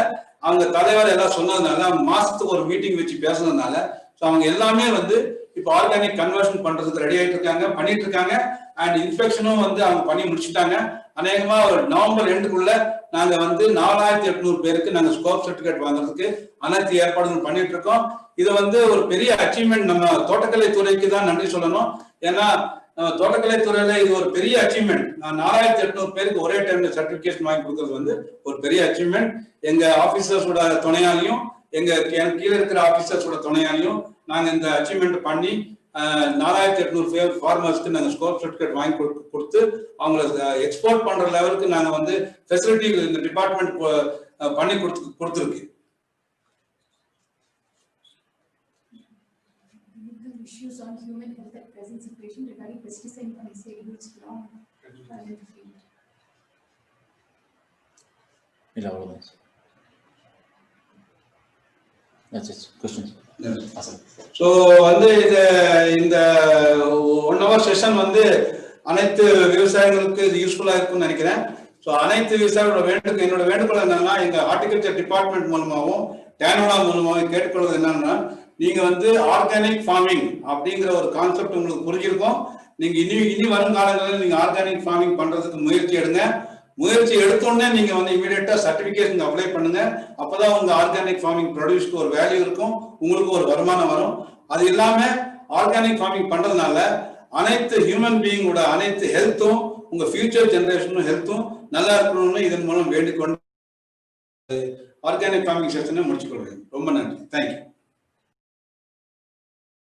அவங்க தலைவர் எல்லாம் சொன்னதுனால அவங்க மாசத்துக்கு ஒரு மீட்டிங் வச்சு பேசுனதுனால ஸோ அவங்க எல்லாமே வந்து இப்போ ஆர்கானிக் கன்வர்ஷன் பண்றதுக்கு ரெடி ஆயிட்டு இருக்காங்க, பண்ணிட்டு இருக்காங்க. அண்ட் இன்ஸ்பெக்ஷனும் வந்து அவங்க பண்ணி முடிச்சுட்டாங்க. அநேகமா ஒரு நவம்பர் 2க்குள்ள நாங்க வந்து 4800 பேருக்கு நாங்க ஸ்கோப் சர்டிபிகேட் வாங்குறதுக்கு அனைத்து ஏற்பாடுகள் பண்ணிட்டு இருக்கோம். இது வந்து ஒரு பெரிய அச்சீவ்மெண்ட். நம்ம தோட்டக்கலை துறைக்கு தான் நன்றி சொல்லணும். ஏன்னா நம்ம தோட்டக்கலை துறையில இது ஒரு பெரிய அச்சீவ்மெண்ட். 4800 பேருக்கு ஒரே டைம்ல சர்டிபிகேஷன் வாங்கி கொடுக்கறது வந்து ஒரு பெரிய அச்சீவ்மெண்ட். எங்க ஆபீசர்ஸோட துணையாலையும் எங்க கீழே இருக்கிற ஆபீசர்ஸோட துணையாலையும் நாங்க இந்த அச்சீவ்மெண்ட் பண்ணி 4800 ஃபார்மர்ஸ்க்கு நாங்க ஸ்கோப் சர்டிபிகேட் வாங்கி கொடுத்து அவங்களை எக்ஸ்போர்ட் பண்ற லெவலுக்கு நாங்க வந்து ஃபெசிலிட்டி இந்த டிபார்ட்மெண்ட் பண்ணி கொடுத்துருக்கு. Issues on human health at present situation regarding pesticide and residuals from the field. இல்ல அவ்வளவுதான். That's it. Questions? ஸோ வந்து இந்த 1 hour செஷன் வந்து அனைத்து விவசாயிகளுக்கு இது யூஸ்ஃபுல்லா இருக்கும்னு நினைக்கிறேன். ஸோ அனைத்து விவசாயிகளோட என்னோட வேண்டுகோள் என்னன்னா எங்க ஹார்டிகல்ச்சர் டிபார்ட்மெண்ட் மூலமாகவும் டேனோடா மூலமாகவும் கேட்டுக்கொள்வது என்னன்னா நீங்க வந்து ஆர்கானிக் ஃபார்மிங் அப்படிங்கிற ஒரு கான்செப்ட் உங்களுக்கு புரிஞ்சிருக்கும். நீங்க இனி வரும் காலங்களில் நீங்க ஆர்கானிக் ஃபார்மிங் பண்றதுக்கு முயற்சி எடுங்க. முயற்சி எடுத்தோடனே நீங்க வந்து இமீடியட்டா சர்டிபிகேஷன் அப்ளை பண்ணுங்க. அப்பதான் உங்க ஆர்கானிக் ஃபார்மிங் ப்ரொடியூஸ்க்கு ஒரு வேல்யூ இருக்கும், உங்களுக்கு ஒரு வருமானம் வரும். அது இல்லாம ஆர்கானிக் ஃபார்மிங் பண்றதுனால அனைத்து ஹியூமன் பீயிங்கோட அனைத்து ஹெல்த்தும் உங்க ஃபியூச்சர் ஜெனரேஷனும் ஹெல்த்தும் நல்லா இருக்கணும்னு இதன் மூலம் வேண்டிக்கொண்டு ஆர்கானிக் ஃபார்மிங் செஷனை முடிச்சுக்கொள்கிறேன். ரொம்ப நன்றி. தேங்க்யூ.